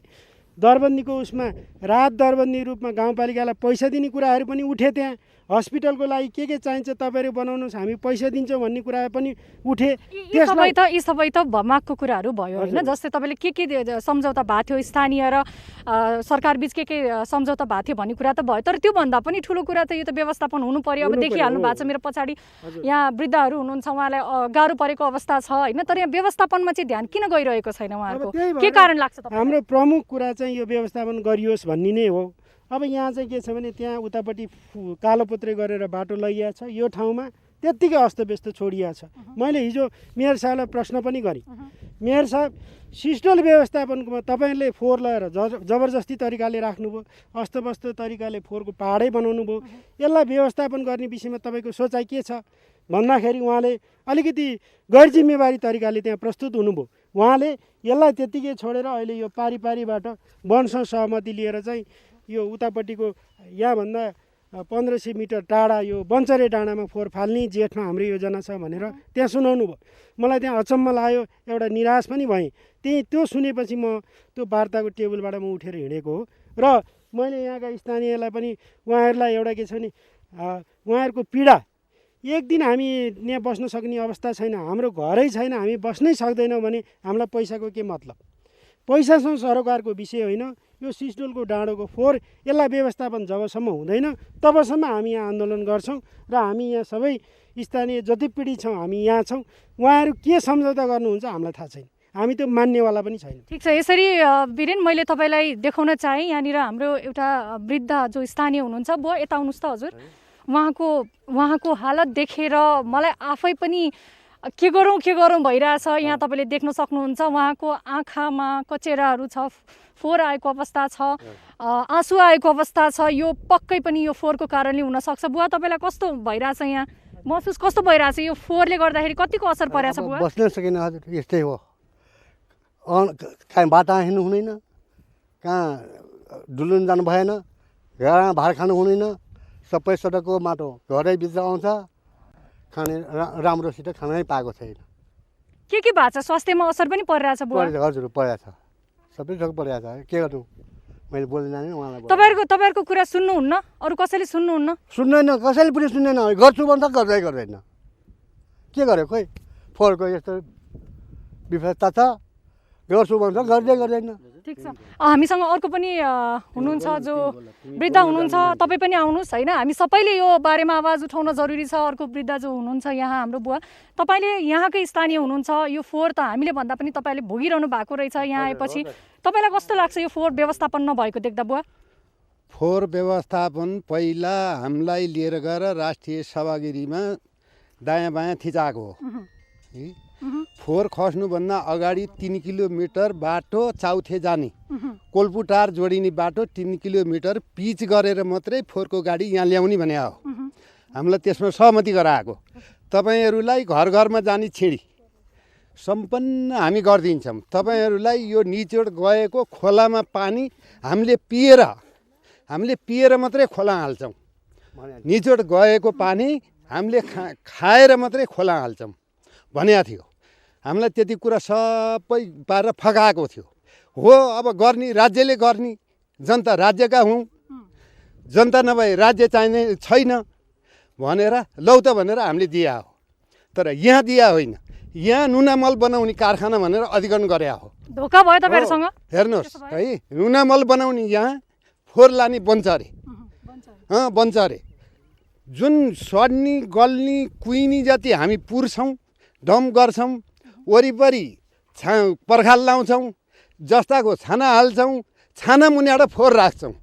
दरबन्दीको उसमा राहत दरबन्दी रूपमा गाउँपालिकालाई पैसा दिने कुराहरू पनि उठे। त्यहाँ हस्पिटलको लागि के चाहिन्छ तपाईँहरू बनाउनुहोस्, हामी पैसा दिन्छौँ भन्ने कुरा पनि उठे। यी सबै त भमागको कुराहरू भयो होइन। जस्तै तपाईँले के सम्झौता भएको थियो स्थानीय र सरकार बीच के सम्झौता भएको थियो भन्ने कुरा त भयो। तर त्योभन्दा पनि ठुलो कुरा त यो त व्यवस्थापन हुनु पर्यो। अब देखिहाल्नु भएको छ मेरो पछाडि यहाँ वृद्धहरू हुनुहुन्छ, उहाँलाई गाह्रो परेको अवस्था छ होइन। तर यहाँ व्यवस्थापनमा चाहिँ ध्यान किन गइरहेको छैन उहाँहरूको? के कारण लाग्छ तपाईँलाई? हाम्रो प्रमुख कुरा चाहिँ यो व्यवस्थापन गरियोस् भन्ने नै हो। अब यहाँ चाहिँ के छ भने त्यहाँ उतापट्टि कालोपोत्रे गरेर बाटो लगिएको छ। यो ठाउँमा त्यत्तिकै अस्तव्यस्त छोडिएको छ। मैले हिजो मेयर साहबलाई प्रश्न पनि गरेँ। मेयर साहब, सिस्टोल व्यवस्थापनको तपाईँहरूले फोहोर लगाएर जबरजस्ती तरिकाले राख्नुभयो, अस्तव्यस्त तरिकाले फोहोरको पहाडै बनाउनु भयो, यसलाई व्यवस्थापन गर्ने विषयमा तपाईँको सोचाइ के छ भन्दाखेरि उहाँले अलिकति गैर जिम्मेवारी तरिकाले त्यहाँ प्रस्तुत हुनुभयो। उहाँले यसलाई त्यत्तिकै छोडेर अहिले यो पारीबाट वनसँग सहमति लिएर चाहिँ यो उतापट्टिको यहाँभन्दा 1500 मिटर टाढा यो बन्चरे डाँडामा फोहोर फाल्ने जेठमा हाम्रो योजना छ भनेर त्यहाँ सुनाउनु भयो। मलाई त्यहाँ अचम्म लाग्यो, एउटा निराश पनि भएँ। त्यो सुनेपछि म त्यो वार्ताको टेबलबाट म उठेर हिँडेको हो। र मैले यहाँका स्थानीयलाई पनि उहाँहरूलाई एउटा के छ भने उहाँहरूको पीडा, एक दिन हामी यहाँ बस्न सक्ने अवस्था छैन, हाम्रो घरै छैन, हामी बस्नै सक्दैनौँ भने हामीलाई पैसाको के मतलब? पैसासँग सरोकारको विषय होइन। यो सिस्टोलको डाँडोको फोहोर यसलाई व्यवस्थापन जबसम्म हुँदैन तबसम्म हामी यहाँ आन्दोलन गर्छौँ। र हामी यहाँ सबै स्थानीय जति पीडित छौँ हामी यहाँ छौँ। उहाँहरू के सम्झौता गर्नुहुन्छ हामीलाई थाहा छैन, हामी त्यो मान्नेवाला पनि छैन। ठिक छ। यसरी वीरेन, मैले तपाईँलाई देखाउन चाहेँ यहाँनिर हाम्रो एउटा वृद्ध जो स्थानीय हुनुहुन्छ, बुवा यता आउनुहोस् त हजुर। उहाँको हालत देखेर मलाई आफै पनि के गरौँ भइरहेछ। यहाँ तपाईँले देख्न सक्नुहुन्छ उहाँको आँखामा कचेराहरू छ, फोहोर आएको अवस्था छ, आँसु आएको अवस्था छ। यो पक्कै पनि यो फोहोरको कारणले हुनसक्छ। बुवा तपाईँलाई कस्तो भइरहेछ, यहाँ महसुस कस्तो भइरहेछ? यो फोहोरले गर्दाखेरि कतिको असर परेछ बुवा? बस्न सकेन हजुर, यस्तै हो। कहीँ बाटा हिँड्नु हुँदैन, कहाँ डुल्नु जानु भएन, घरमा भार खानु हुँदैन, सबै सडकको माटो घरैभित्र आउँछ, खाने राम्रोसित खानै पाएको छैन। के भएको छ? स्वास्थ्यमा असर पनि परिरहेछ बुवा? हजुर परिरहेछ, सबै थोक परिरहेछ। के गर्नु, मैले बोल्दैन उहाँलाई। तपाईँहरूको कुरा सुन्नुहुन्न? अरू कसैले सुन्नुहुन्न? सुन्दैन, कसैले पनि सुन्दैन। गर्छु भन्छ गर्दैन। के गर्यो खोइ, फोहोरको यस्तो व्यवस्था छ, गर्छु भन्छ गर्दैन। ठिक छ। हामीसँग अर्को पनि हुनुहुन्छ जो वृद्ध हुनुहुन्छ, तपाईँ पनि आउनुहोस् होइन। हामी सबैले यो बारेमा आवाज उठाउन जरुरी छ। अर्को वृद्ध जो हुनुहुन्छ यहाँ हाम्रो बुवा, तपाईँले यहाँकै स्थानीय हुनुहुन्छ। यो फोहोर त हामीले भन्दा पनि तपाईँले भोगिरहनु भएको रहेछ यहाँ आएपछि। तपाईँलाई कस्तो लाग्छ यो फोहोर व्यवस्थापन नभएको देख्दा बुवा? फोहोर व्यवस्थापन पहिला हामीलाई लिएर गएर राष्ट्रिय सभागिरीमा दायाँ बायाँ थिचाएको हो। फोहोर खस्नुभन्दा अगाडि 3 किलोमिटर बाटो चाउथे जाने, कोल्पुटार जोडिने बाटो 3 किलोमिटर पिच गरेर मात्रै फोहोरको गाडी यहाँ ल्याउने भने हो। हामीलाई त्यसमा सहमति गराएको। तपाईँहरूलाई घर घरमा जाने छिडी सम्पन्न हामी गरिदिन्छौँ। तपाईँहरूलाई यो निचोड गएको खोलामा पानी हामीले पिएर मात्रै खोला हाल्छौँ। निचोड गएको पानी हामीले खाएर मात्रै खोला हाल्छौँ भनेको थियो। हामीलाई त्यति कुरा सबै पारेर फकाएको थियो। हो अब गर्ने राज्यले गर्ने, जनता राज्यका हुँ, जनता नभए राज्य चाहिने छैन भनेर लौ त भनेर हामीले दिया हो। तर यहाँ दिया होइन, यहाँ नुनामल बनाउने कारखाना भनेर अधिग्रहण गरे हो। धोका भयो तपाईँहरूसँग? हेर्नुहोस् है, नुनामल बनाउने यहाँ फोहोर लाने बन्छ अरे, बन्छ अरे। जुन सड्ने गल्ने कुहिने जति हामी पुर्छौँ, डम्प गर्छौँ, वरिपरि पर्खाल लाउँछौँ, जस्ताको छाना हाल्छौँ, छाना मुनिबाट फोहोर राख्छौँ,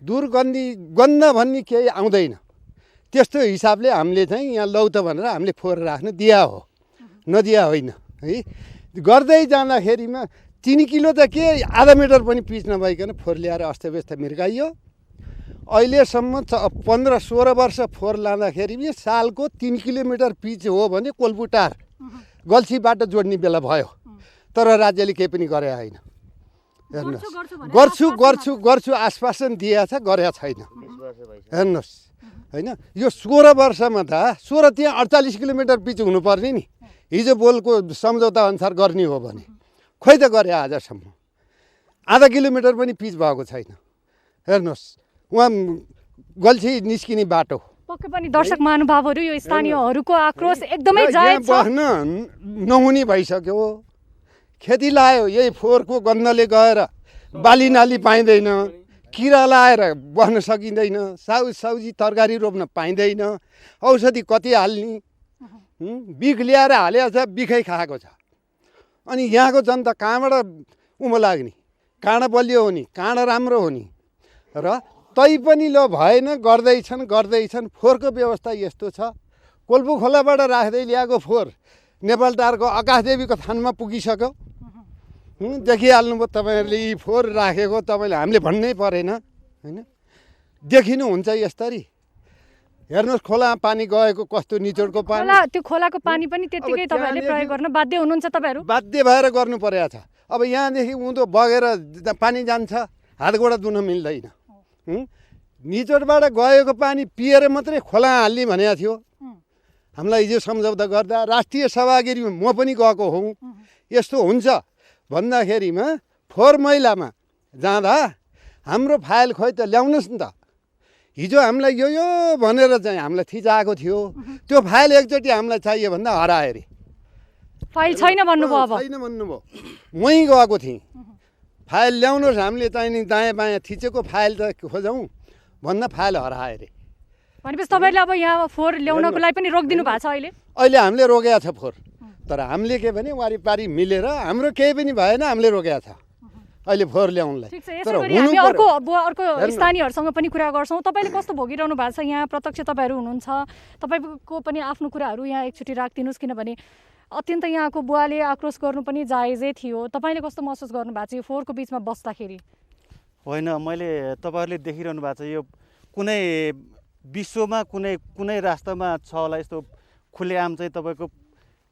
दुर्गन्धी गन्ध भन्ने केही आउँदैन। त्यस्तो हिसाबले हामीले चाहिँ यहाँ लौ त भनेर हामीले फोहोर राख्न दिया हो, नदिया होइन है। गर्दै जाँदाखेरिमा 3 किलो त के आधा मिटर पनि पिच नभइकन फोहोर ल्याएर अस्तव्यस्त मिर्काइयो। अहिलेसम्म 15-16 वर्ष फोहोर लाँदाखेरि सालको 3 किलोमिटर पिच हो भने कोल्पुटार गल्छी बाटो जोड्ने बेला भयो। तर राज्यले केही पनि गरे होइन। हेर्नुहोस्, गर्छु गर्छु गर्छु आश्वासन दिएको छ, गरेको छैन। हेर्नुहोस् होइन, यो 16 वर्षमा त 16 त्यहाँ 48 किलोमिटर पिच हुनुपर्ने नि, हिजो बोलको सम्झौता अनुसार गर्ने हो भने खोइ त गरे आजसम्म आधा किलोमिटर पनि पिच भएको छैन। हेर्नुहोस्, उहाँ गल्छी निस्किने बाटो। पक्कै पनि दर्शक महानुभावहरू, यो स्थानीयहरूको आक्रोश एकदमै जायज छ। बस्न नहुने भइसक्यो, खेती लायो यही फोहोरको गन्धले गएर, बाली नाली पाइँदैन, किरा लाएर बस्न सकिँदैन, सब्जी तरकारी रोप्न पाइँदैन, औषधि कति हाल्ने, बिख ल्याएर हालेको छ, बिखै खाएको छ। अनि यहाँको जनता कहाँबाट उँभो लाग्ने, काँडा बलियो हो नि, काँडा राम्रो हो नि, र तैपनि लो भएन, गर्दैछन् गर्दैछन्। फोहोरको व्यवस्था यस्तो छ, कोल्पु खोलाबाट राख्दै ल्याएको फोहोर नेपालटारको आकाशदेवीको थानमा पुगिसक्यो। देखिहाल्नुभयो तपाईँहरूले, यी फोहोर राखेको तपाईँले, हामीले भन्नै परेन होइन, देखिनुहुन्छ यसरी। हेर्नुहोस् खोला पानी गएको कस्तो, निचोडको पानी, त्यो खोलाको पानी पनि त्यतिकै तपाईँहरूले प्रयोग गर्न बाध्य हुनुहुन्छ। तपाईँहरू बाध्य भएर गर्नु परेको छ। अब यहाँदेखि उँधो बगेर पानी जान्छ, हातगोडा धुन मिल्दैन। निचोडबाट गएको पानी पिएर मात्रै खोला हाल्ने भनेको थियो। हामीलाई हिजो सम्झौता गर्दा राष्ट्रिय सभागिरीमा म पनि गएको हुँ। यस्तो हुन्छ भन्दाखेरिमा फोहोर मैलामा जाँदा हाम्रो फाइल खोइ त ल्याउनुहोस् नि त। हिजो हामीलाई यो भनेर चाहिँ हामीलाई थिचाएको थियो, त्यो फाइल एकचोटि हामीलाई चाहियो भन्दा हरायो अरे। फाइल छैन भन्नुभयो? अब छैन भन्नुभयो। मै गएको थिएँ, फाइल ल्याउनुहोस्, हामीले चाहिने दायाँ बायाँ थिचेको फाइल त खोजौँ भन्दा फाइल हरायो अरे। भनेपछि तपाईँहरूले अब यहाँ फोहोर ल्याउनको लागि पनि रोकिदिनु भएको छ अहिले? अहिले हामीले रोकेको छ फोहोर, तर हामीले के भने वारिपारि मिलेर हाम्रो केही पनि भएन, हामीले रोकेको छ अहिले फोहोर ल्याउनलाई। तर हामी अर्को स्थानीयहरूसँग पनि कुरा गर्छौँ। तपाईँले कस्तो भोगिरहनु भएको छ यहाँ? प्रत्यक्ष तपाईँहरू हुनुहुन्छ, तपाईँको पनि आफ्नो कुराहरू यहाँ एकचोटि राखिदिनुहोस्, किनभने अत्यन्त यहाँको बुवाले आक्रोश गर्नु पनि जायजै थियो। तपाईँले कस्तो महसुस गर्नु भएको छ यो फोहोरको बिचमा बस्दाखेरि? होइन, मैले तपाईँहरूले देखिरहनु भएको छ, यो कुनै विश्वमा कुनै राष्ट्रमा छ होला यस्तो खुलेआम चाहिँ तपाईँको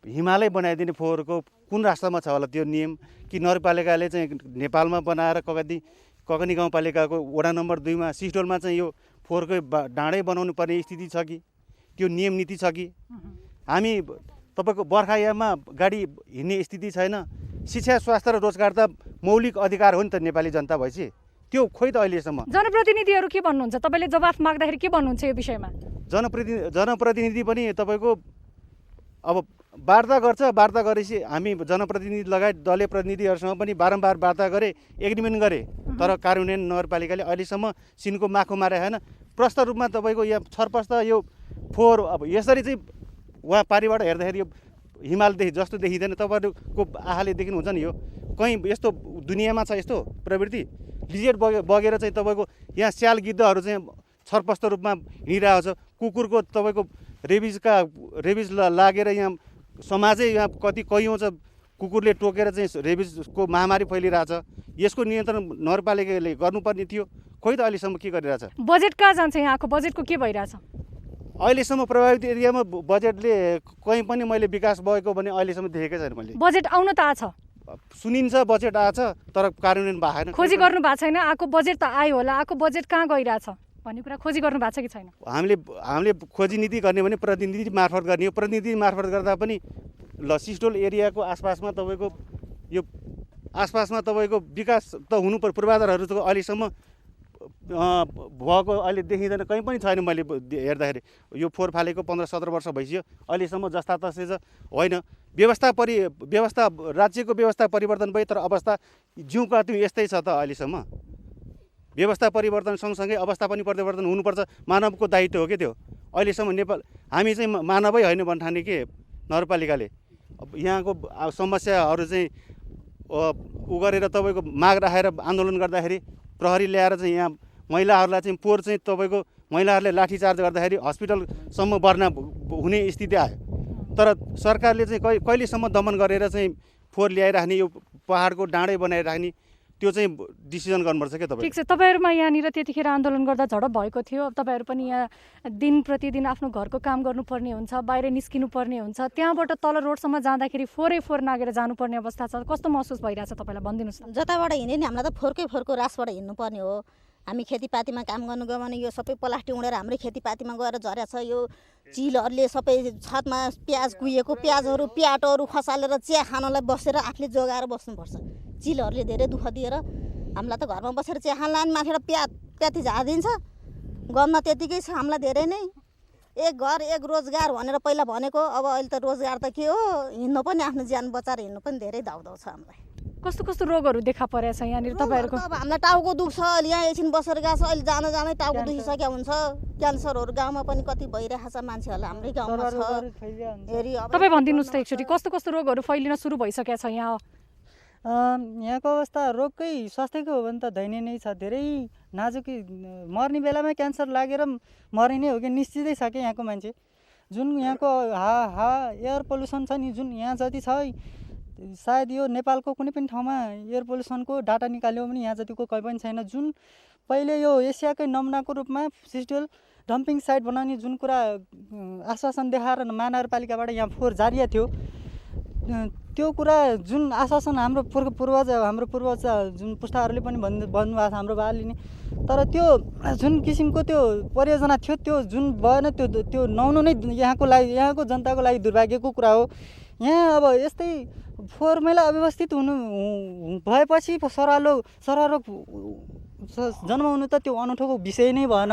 हिमालय बनाइदिने फोहोरको कुन राष्ट्रमा छ होला त्यो नियम? कि नगरपालिकाले चाहिँ नेपालमा बनाएर ककनी गाउँपालिकाको वडा नम्बर 2 मा सिस्टोलमा चाहिँ यो फोहोरको डाँडै बनाउनु पर्ने स्थिति छ कि त्यो नियम नीति छ कि? हामी तपाईँको बर्खायाममा गाडी हिँड्ने स्थिति छैन। शिक्षा, स्वास्थ्य र रोजगार त मौलिक अधिकार हो नि त नेपाली जनता भएपछि, त्यो खोइ त अहिलेसम्म। जनप्रतिनिधिहरू के भन्नुहुन्छ? तपाईँले जवाफ माग्दाखेरि के भन्नुहुन्छ यो विषयमा? जनप्रतिनिधि पनि तपाईँको अब वार्ता गर्छ, वार्ता गरेपछि हामी जनप्रतिनिधि लगायत दलीय प्रतिनिधिहरूसँग पनि बारम्बार वार्ता गरे, एग्रिमेन्ट गरे, तर कार्यान्वयन नगरपालिकाले अहिलेसम्म सिनको माखो मारे होइन। प्रष्ट रूपमा तपाईँको यहाँ छरपष्ट यो फोहोर अब यसरी चाहिँ उहाँ पारिबाट हेर्दाखेरि यो हिमालदेखि जस्तो देखिँदैन। तपाईँहरूको आँखाले देखिनुहुन्छ नि, यो कहीँ यस्तो दुनियाँमा छ यस्तो प्रवृत्ति? लिजेट बगेर चाहिँ तपाईँको यहाँ स्याल गिद्धहरू चाहिँ छरपष्ट रूपमा हिँडिरहेको छ। कुकुरको तपाईँको रेबिज लागेर यहाँ समाजै यहाँ कति कैयौँ छ कुकुरले टोकेर चाहिँ रेबिजको महामारी फैलिरहेछ। यसको नियन्त्रण नगरपालिकाले गर्नुपर्ने थियो, खोइ त अहिलेसम्म के गरिरहेछ? बजेट कहाँ जान्छ यहाँको? बजेटको के भइरहेछ अहिलेसम्म? प्रभावित एरियामा बजेटले कहीँ पनि मैले विकास भएको भने अहिलेसम्म देखेकै छैन मैले। बजेट आउन त आछ, सुनिन्छ बजेट आछ, तर कार्यान्वयन भएन। खोजी गर्नु भएको छैन? आएको बजेट त आयो होला, आएको बजेट कहाँ गइरहेछ? भन्ने कुरा खोजी गर्नु भएको छ कि छैन? हामीले खोजी नीति गर्ने भने प्रतिनिधि मार्फत गर्ने हो। प्रतिनिधि मार्फत गर्दा पनि ल सिस्टोल एरियाको आसपासमा तपाईँको यो आसपासमा तपाईँको विकास त हुनु पर्यो। पूर्वाधारहरू त अहिलेसम्म भएको अहिले देखिँदैन, कहीँ पनि छैन। मैले हेर्दाखेरि यो फोहोर फालेको 15-17 वर्ष भइसक्यो, अहिलेसम्म जस्ता तस्तै छ होइन। व्यवस्था राज्यको व्यवस्था परिवर्तन भए तर अवस्था जिउका त्यो यस्तै छ त अहिलेसम्म। व्यवस्था परिवर्तन सँगसँगै अवस्था पनि परिवर्तन हुनुपर्छ, मानवको दायित्व हो कि त्यो। अहिलेसम्म नेपाल हामी चाहिँ मानवै होइन भन्ने ठाने के नगरपालिकाले। यहाँको समस्याहरू चाहिँ उ गरेर तपाईँको माग राखेर आन्दोलन गर्दाखेरि प्रहरी ल्याएर चाहिँ यहाँ महिलाहरूलाई चाहिँ पोहोर चाहिँ तपाईँको महिलाहरूले लाठीचार्ज गर्दाखेरि हस्पिटलसम्म भर्ना हुने स्थिति आयो। तर सरकारले चाहिँ कहिलेसम्म दमन गरेर चाहिँ फोहोर ल्याइराख्ने, यो पहाडको डाँडै बनाइराख्ने, त्यो चाहिँ डिसिजन गर्नुपर्छ क्या तपाईँ। ठिक छ, तपाईँहरूमा यहाँनिर त्यतिखेर आन्दोलन गर्दा झडप भएको थियो। अब तपाईँहरू पनि यहाँ दिन प्रतिदिन आफ्नो घरको काम गर्नुपर्ने हुन्छ, बाहिर निस्किनु पर्ने हुन्छ, त्यहाँबाट तल रोडसम्म जाँदाखेरि फोहोर नागेर जानुपर्ने अवस्था छ। कस्तो महसुस भइरहेछ तपाईँलाई भनिदिनुहोस् न। जताबाट हिँड्यो नि हामीलाई त फोहोरको रासबाट हिँड्नुपर्ने हो। हामी खेतीपातीमा काम गर्नु गयो भने यो सबै प्लास्टिक उडेर हाम्रै खेतीपातीमा गएर झरेको छ। यो चिलहरूले सबै छतमा प्याज कुहिएको प्याजहरू प्याटोहरू खसालेर चिया खानलाई बसेर आफूले जोगाएर बस्नुपर्छ। चिलहरूले धेरै दुःख दिएर हामीलाई त घरमा बसेर चिया खान लाने माथिबाट प्याती झारिदिन्छ। गन्न त्यतिकै छ हामीलाई धेरै नै। एक घर एक रोजगार भनेर पहिला भनेको, अब अहिले त रोजगार त के हो, हिँड्नु पनि आफ्नो ज्यान बचाएर हिँड्नु पनि धेरै धाउधाउ छ हामीलाई। कस्तो कस्तो रोगहरू देखा परेको छ यहाँनिर तपाईँहरूको? अब हामीलाई टाउको दुख्छ, अहिले यहाँ एकछिन बसेर गएको छ, अहिले जाँदै टाउको दुखिसक्यो हुन्छ। क्यान्सरहरू गाउँमा पनि कति भइरहेको छ मान्छेहरूलाई, हाम्रै गाउँमा छ। तपाईँ भनिदिनुहोस् त एकचोटि कस्तो कस्तो रोगहरू फैलिन सुरु भइसकेको छ यहाँ? यहाँको अवस्था रोगकै स्वास्थ्यको हो भने त दयनीय नै छ। धेरै नाजुकी, मर्ने बेलामा क्यान्सर लागेर मर्ने नै हो कि निश्चितै छ कि यहाँको मान्छे। जुन यहाँको एयर पोल्युसन छ नि, जुन यहाँ जति छ सायद यो नेपालको कुनै पनि ठाउँमा एयर पोल्युसनको डाटा निकाल्यो भने यहाँ जतिको कहीँ पनि छैन। जुन पहिले यो एसियाकै नमुनाको रूपमा सिस्टोल डम्पिङ साइट बनाउने जुन कुरा आश्वासन देखाएर महानगरपालिकाबाट यहाँ फोहोर जारी थियो, त्यो कुरा जुन आश्वासन हाम्रो पूर्वज जुन पुस्ताहरूले पनि भन्नुभएको छ, हाम्रो बाले नि, तर त्यो जुन किसिमको त्यो परियोजना थियो त्यो जुन भएन, त्यो नहुनु नै यहाँको जनताको लागि दुर्भाग्यको कुरा हो। यहाँ अब यस्तै फोहोर मैला अव्यवस्थित हुनु भएपछि सररोग जन्माउनु त त्यो अनौठोको विषय नै भएन।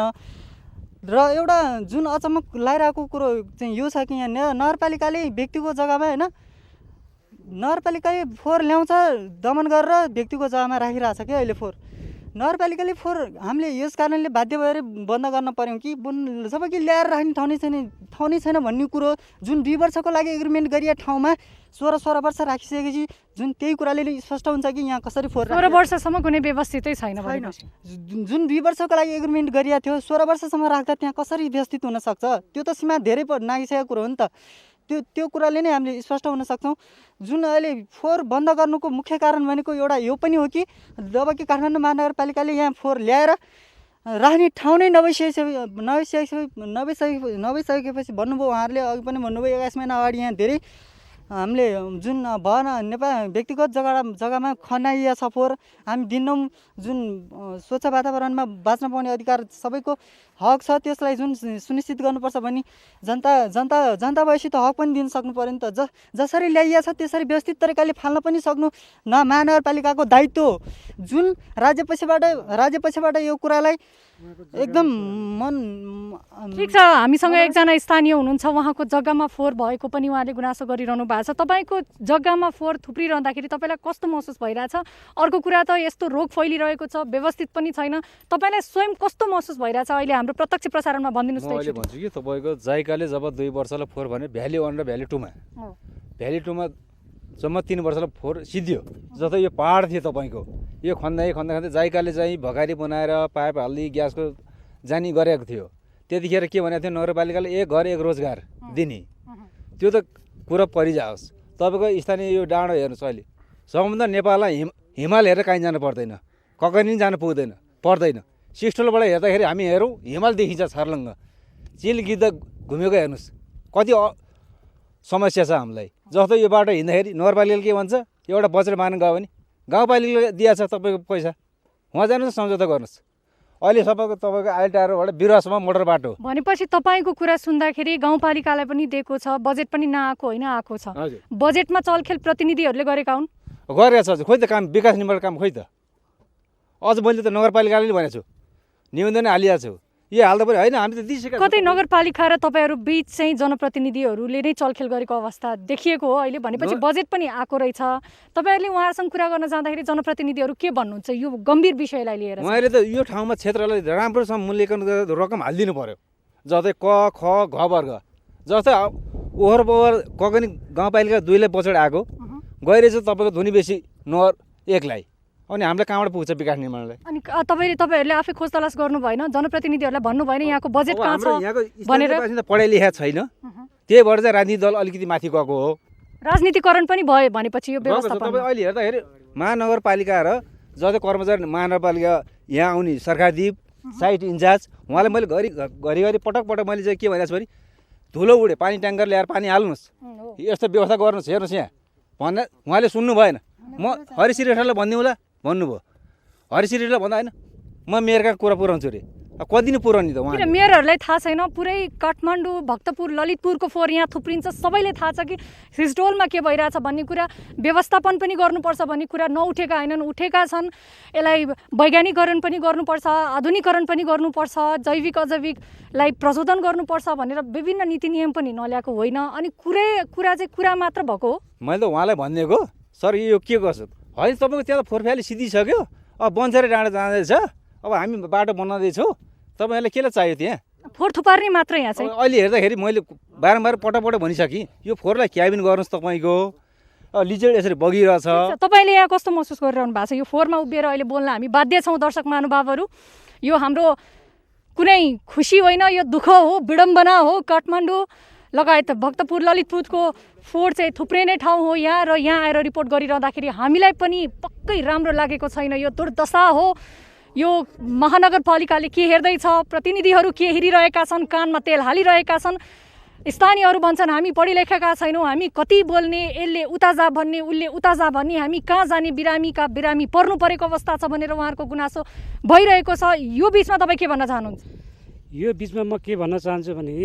र एउटा जुन अचम्मक लागिरहेको कुरो चाहिँ यो छ कि यहाँ नगरपालिकाले व्यक्तिको जग्गामा होइन, नगरपालिकाले फोहोर ल्याउँछ दमन गरेर व्यक्तिको जग्गामा राखिरहेछ क्या अहिले फोहोर। नगरपालिकाले फोहोर हामीले यस कारणले बाध्य भएर बन्द गर्न पर्यौँ कि जब कि ल्याएर राख्ने ठाउँ नै छैन भन्ने कुरो। जुन 2 वर्षको लागि एग्रिमेन्ट गरिए ठाउँमा 16 वर्ष राखिसकेपछि जुन त्यही कुराले स्पष्ट हुन्छ कि यहाँ कसरी फोहोर 16 वर्षसम्म कुनै व्यवस्थितै छैन। जुन 2 वर्षको लागि एग्रिमेन्ट गरिएको थियो 16 वर्षसम्म राख्दा त्यहाँ कसरी व्यवस्थित हुनसक्छ? त्यो त सीमा धेरै नागिसकेको कुरो हो नि त। त्यो कुराले नै हामीले स्पष्ट हुन सक्छौँ। जुन अहिले फोहोर बन्द गर्नुको मुख्य कारण भनेको एउटा यो पनि हो कि जब कि काठमाडौँ महानगरपालिकाले यहाँ फोहोर ल्याएर राख्ने ठाउँ नै नभइसकेपछि भन्नुभयो उहाँहरूले, अघि पनि भन्नुभयो 21 महिना अगाडि यहाँ धेरै हामीले जुन भएन नेपाल व्यक्तिगत जग्गामा खनाइया छ फोहोर हामी दिन्नौँ। जुन स्वच्छ वातावरणमा बाँच्न पाउने अधिकार सबैको हक छ, त्यसलाई जुन सुनिश्चित गर्नुपर्छ भने जनता भएपछि त हक पनि दिन सक्नु पऱ्यो नि त। जसरी ल्याइया छ त्यसरी व्यवस्थित तरिकाले फाल्न पनि सक्नु महानगरपालिकाको दायित्व हो। जुन राज्य पक्षबाट यो कुरालाई एकदम ठिक छ। हामीसँग एकजना स्थानीय हुनुहुन्छ, उहाँको जग्गामा फोहोर भएको पनि उहाँले गुनासो गरिरहनु भएको छ। तपाईँको जग्गामा फोहोर थुप्रिरहँदाखेरि तपाईँलाई कस्तो महसुस भइरहेछ? अर्को कुरा त यस्तो रोग फैलिरहेको छ, व्यवस्थित पनि छैन, तपाईँलाई स्वयं कस्तो महसुस भइरहेछ अहिले हाम्रो प्रत्यक्ष प्रसारणमा भनिदिनुहोस्। मैले भन्छु कि तपाईँको जाइकाले जब 2 वर्षलाई फोहोर भने भ्याली 1 र भ्याली 2 मा भ्याली 2 मा जम्मा 3 वर्षलाई फोहोर सिद्धियो। जस्तै यो पहाड थियो तपाईँको, यो खन्दै जाइकाले चाहिँ भगारी बनाएर पाइप हाल्दै ग्यासको जानी गरेको थियो। त्यतिखेर के भनेको थियो नगरपालिकाले एक घर एक रोजगार दिने। त्यो त कुरा परिजाओस्। तपाईँको स्थानीय यो डाँडो हेर्नुहोस्, अहिले सबभन्दा नेपाललाई हिमाल हेरेर कहीँ जानु पर्दैन, ककनी जानु पर्दैन। सिस्टोलबाट हेर्दाखेरि हामी हेरौँ हिमाल देखिन्छ छर्लङ्ग। चिल गिद्ध घुमेको हेर्नुहोस् कति समस्या छ हामीलाई। जस्तो यो बाटो हिँड्दाखेरि नगरपालिकाले के भन्छ, एउटा बजेट मार्न गयो भने गाउँपालिकाले दिएको छ तपाईँको पैसा, उहाँ जानुहोस् सम्झौता गर्नुहोस्। अहिले तपाईँको आइल टाढोबाट बिरुवासम्म मोटर बाटो। भनेपछि तपाईँको कुरा सुन्दाखेरि गाउँपालिकालाई पनि दिएको छ, बजेट पनि नआएको होइन, आएको छ। बजेटमा चलखेल प्रतिनिधिहरूले गरेका हुन्, गरेका छ। खोइ त काम विकास निर्माण काम खोइ त। अझ मैले त नगरपालिकाले भनेको छु, निबन्धन हालिएको छु। यो हाल्दा पनि होइन, हामी त दिइसकेका। कतै नगरपालिका र तपाईँहरू बिच चाहिँ जनप्रतिनिधिहरूले नै चलखेल गरेको अवस्था देखिएको हो अहिले। भनेपछि बजेट पनि आएको रहेछ। तपाईँहरूले उहाँहरूसँग कुरा गर्न जाँदाखेरि जनप्रतिनिधिहरू के भन्नुहुन्छ यो गम्भीर विषयलाई लिएर? उहाँले त यो ठाउँमा क्षेत्रलाई राम्रोसँग मूल्याङ्कन गरेर रकम हालिदिनु पर्यो। जस्तै क ख घ वर्ग, जस्तै ओहोर पोहोर ककनी गाउँपालिका 2 लाई बजेट आएको गएर चाहिँ तपाईँको धुनी बेसी नगर 1 लाई। अनि हामीलाई कहाँबाट पुग्छ विकास निर्माणलाई? अनि तपाईँहरूले आफै खोज तलास गर्नु भएन? जनप्रतिनिधिहरूलाई भन्नु भएन यहाँको बजेट कहाँ छ भनेर? पढाइ लेखा छैन, त्यही भएर चाहिँ राजनीति दल अलिकति माथि गएको हो। राजनीतिकरण पनि भयो भनेपछि यो व्यवस्थापन। तपाईँ अहिले हेर्दाखेरि महानगरपालिका र जति कर्मचारी महानगरपालिका यहाँ आउने सरकारदीप साइट इन्चार्ज उहाँलाई मैले घरिघरि पटक मैले चाहिँ के भनेको छु भने धुलो उडे पानी ट्याङ्कर ल्याएर पानी हाल्नुहोस्, यस्तो व्यवस्था गर्नुहोस्, हेर्नुहोस् यहाँ भन्दा उहाँले सुन्नु भएन। म हरिश्रेष्ठलाई भनिदिउँला भन्नुभयो, हरिश्रेष्ठलाई भन्दा होइन म मेयरका कुरा पुऱ्याउँछु अरे। कति नै पुऱ्याउने त उहाँ? मेयरहरूलाई थाहा छैन? पुरै काठमाडौँ, भक्तपुर, ललितपुरको फोहोर यहाँ थुप्रिन्छ, सबैले थाहा छ कि सिस्डोलमा के भइरहेछ भन्ने कुरा। व्यवस्थापन पनि गर्नुपर्छ भन्ने कुरा नउठेका होइनन्, उठेका छन्। यसलाई वैज्ञानिकरण पनि गर्नुपर्छ, आधुनिकरण पनि गर्नुपर्छ, जैविक अजैविकलाई प्रशोधन गर्नुपर्छ भनेर विभिन्न नीति नियम पनि नल्याएको होइन। अनि कुरा चाहिँ कुरा मात्र भएको हो। मैले त उहाँलाई भनिदिएको सर यो के गर्छु होइन, तपाईँको त्यहाँ त फोहोर फ्याली सिधिसक्यो, अब बन्चरे डाँडा जाँदैछ, अब हामी बाटो बनाउँदैछौँ, तपाईँहरूलाई केलाई चाहियो त्यहाँ? फोहोर थुपार्ने मात्र यहाँ चाहिँ। अहिले हेर्दाखेरि मैले बारम्बार पटक भनिसकेँ यो फोहोरलाई क्याबिन गर्नुहोस् तपाईँको, लिजेड यसरी बगिरहेछ। तपाईँले यहाँ कस्तो महसुस गरिरहनु भएको छ? यो फोहोरमा उभिएर अहिले बोल्न हामी बाध्य छौँ दर्शक महानुभावहरू। यो हाम्रो कुनै खुसी होइन, यो दुःख हो, विडम्बना हो। काठमाडौँ लगायत भक्तपुर, ललितपुरको फोहोर चाहिँ थुप्रिने ठाउँ हो यहाँ, र यहाँ आएर रिपोर्ट गरिरहँदाखेरि हामीलाई पनि पक्कै राम्रो लागेको छैन। यो दुर्दशा हो। यो महानगरपालिकाले के हेर्दैछ, प्रतिनिधिहरू के हेरिरहेका छन्, कानमा तेल हालिरहेका छन्। स्थानीयहरू भन्छन् हामी पढी लेखेका छैनौँ, हामी कति बोल्ने, यसले उता जा भन्ने, उसले उता जा भन्ने, हामी कहाँ जाने, बिरामी पर्नु परेको अवस्था छ भनेर उहाँहरूको गुनासो भइरहेको छ। यो बिचमा तपाईँ के भन्न चाहनुहुन्छ? यो बिचमा म के भन्न चाहन्छु भने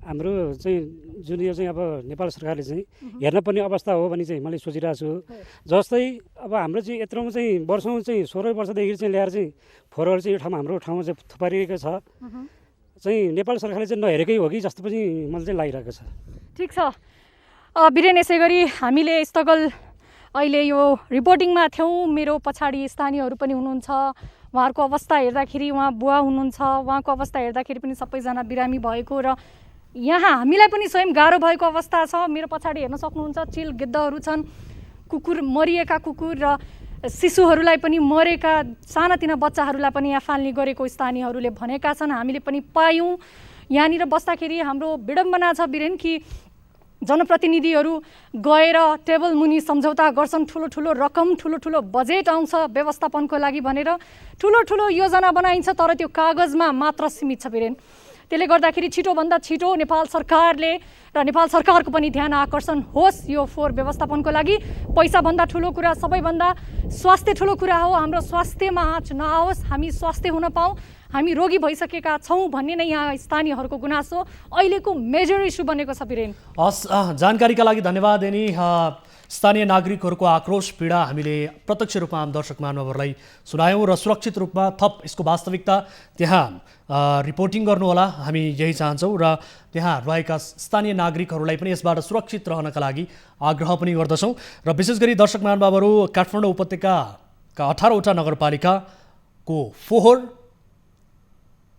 हाम्रो चाहिँ जुन यो चाहिँ अब नेपाल सरकारले चाहिँ हेर्न पर्ने अवस्था हो भने चाहिँ मैले सोचिरहेको छु। जस्तै अब हाम्रो चाहिँ यत्रोमा चाहिँ वर्षौँ चाहिँ 16 वर्षदेखि चाहिँ ल्याएर चाहिँ फोहोरहरू चाहिँ यो ठाउँमा हाम्रो ठाउँमा चाहिँ थुपारिएको छ, चाहिँ नेपाल सरकारले चाहिँ नहेरेकै हो कि जस्तो पनि मलाई चाहिँ लागिरहेको छ। ठिक छ वीरेन, यसै गरी हामीले स्थगल अहिले यो रिपोर्टिङमा थियौँ। मेरो पछाडि स्थानीयहरू पनि हुनुहुन्छ। उहाँहरूको अवस्था हेर्दाखेरि, उहाँ बुवा हुनुहुन्छ, उहाँको अवस्था हेर्दाखेरि पनि सबैजना बिरामी भएको र यहाँ हामीलाई पनि स्वयं गाह्रो भएको अवस्था छ। मेरो पछाडि हेर्न सक्नुहुन्छ चिल गिद्धहरू छन्, कुकुर, मरिएका कुकुर र शिशुहरूलाई पनि मरेका सानातिना बच्चाहरूलाई पनि यहाँ फाल्ने गरेको स्थानीयहरूले भनेका छन्। हामीले पनि पायौँ। यहाँनिर बस्दाखेरि हाम्रो विडम्बना छ वीरेन कि जनप्रतिनिधिहरू गएर टेबल मुनि सम्झौता गर्छन्, ठुलो रकम, ठुलो बजेट आउँछ व्यवस्थापनको लागि भनेर, ठुलो योजना बनाइन्छ, तर त्यो कागजमा मात्र सीमित छ वीरेन। त्यसले गर्दाखेरि छिटोभन्दा छिटो नेपाल सरकारले र नेपाल सरकारको पनि ध्यान आकर्षण होस् यो फोहोर व्यवस्थापनको लागि। पैसाभन्दा ठुलो कुरा, सबैभन्दा स्वास्थ्य ठुलो कुरा हो। हाम्रो स्वास्थ्यमा आँच नआओस्, हामी स्वास्थ्य हुन पाऊँ, हामी रोगी भइसकेका छौँ भन्ने नै यहाँ स्थानीयहरूको गुनासो अहिलेको मेजर इस्यु बनेको छ वीरेन। हस्, जानकारीका लागि धन्यवाद एनी। स्थानीय नागरिकहरूको आक्रोश पीडा हामीले प्रत्यक्ष रूपमा आम दर्शक महानुभावहरूलाई सुनायौँ र सुरक्षित रूपमा थप यसको वास्तविकता त्यहाँ रिपोर्टिङ गर्नुहोला, हामी यही चाहन्छौँ। र त्यहाँ रहेका स्थानीय नागरिकहरूलाई पनि यसबाट सुरक्षित रहनका लागि आग्रह पनि गर्दछौँ। र विशेष गरी दर्शक महानुभावहरू, काठमाडौँ उपत्यकाका 18वटा नगरपालिकाको फोहोर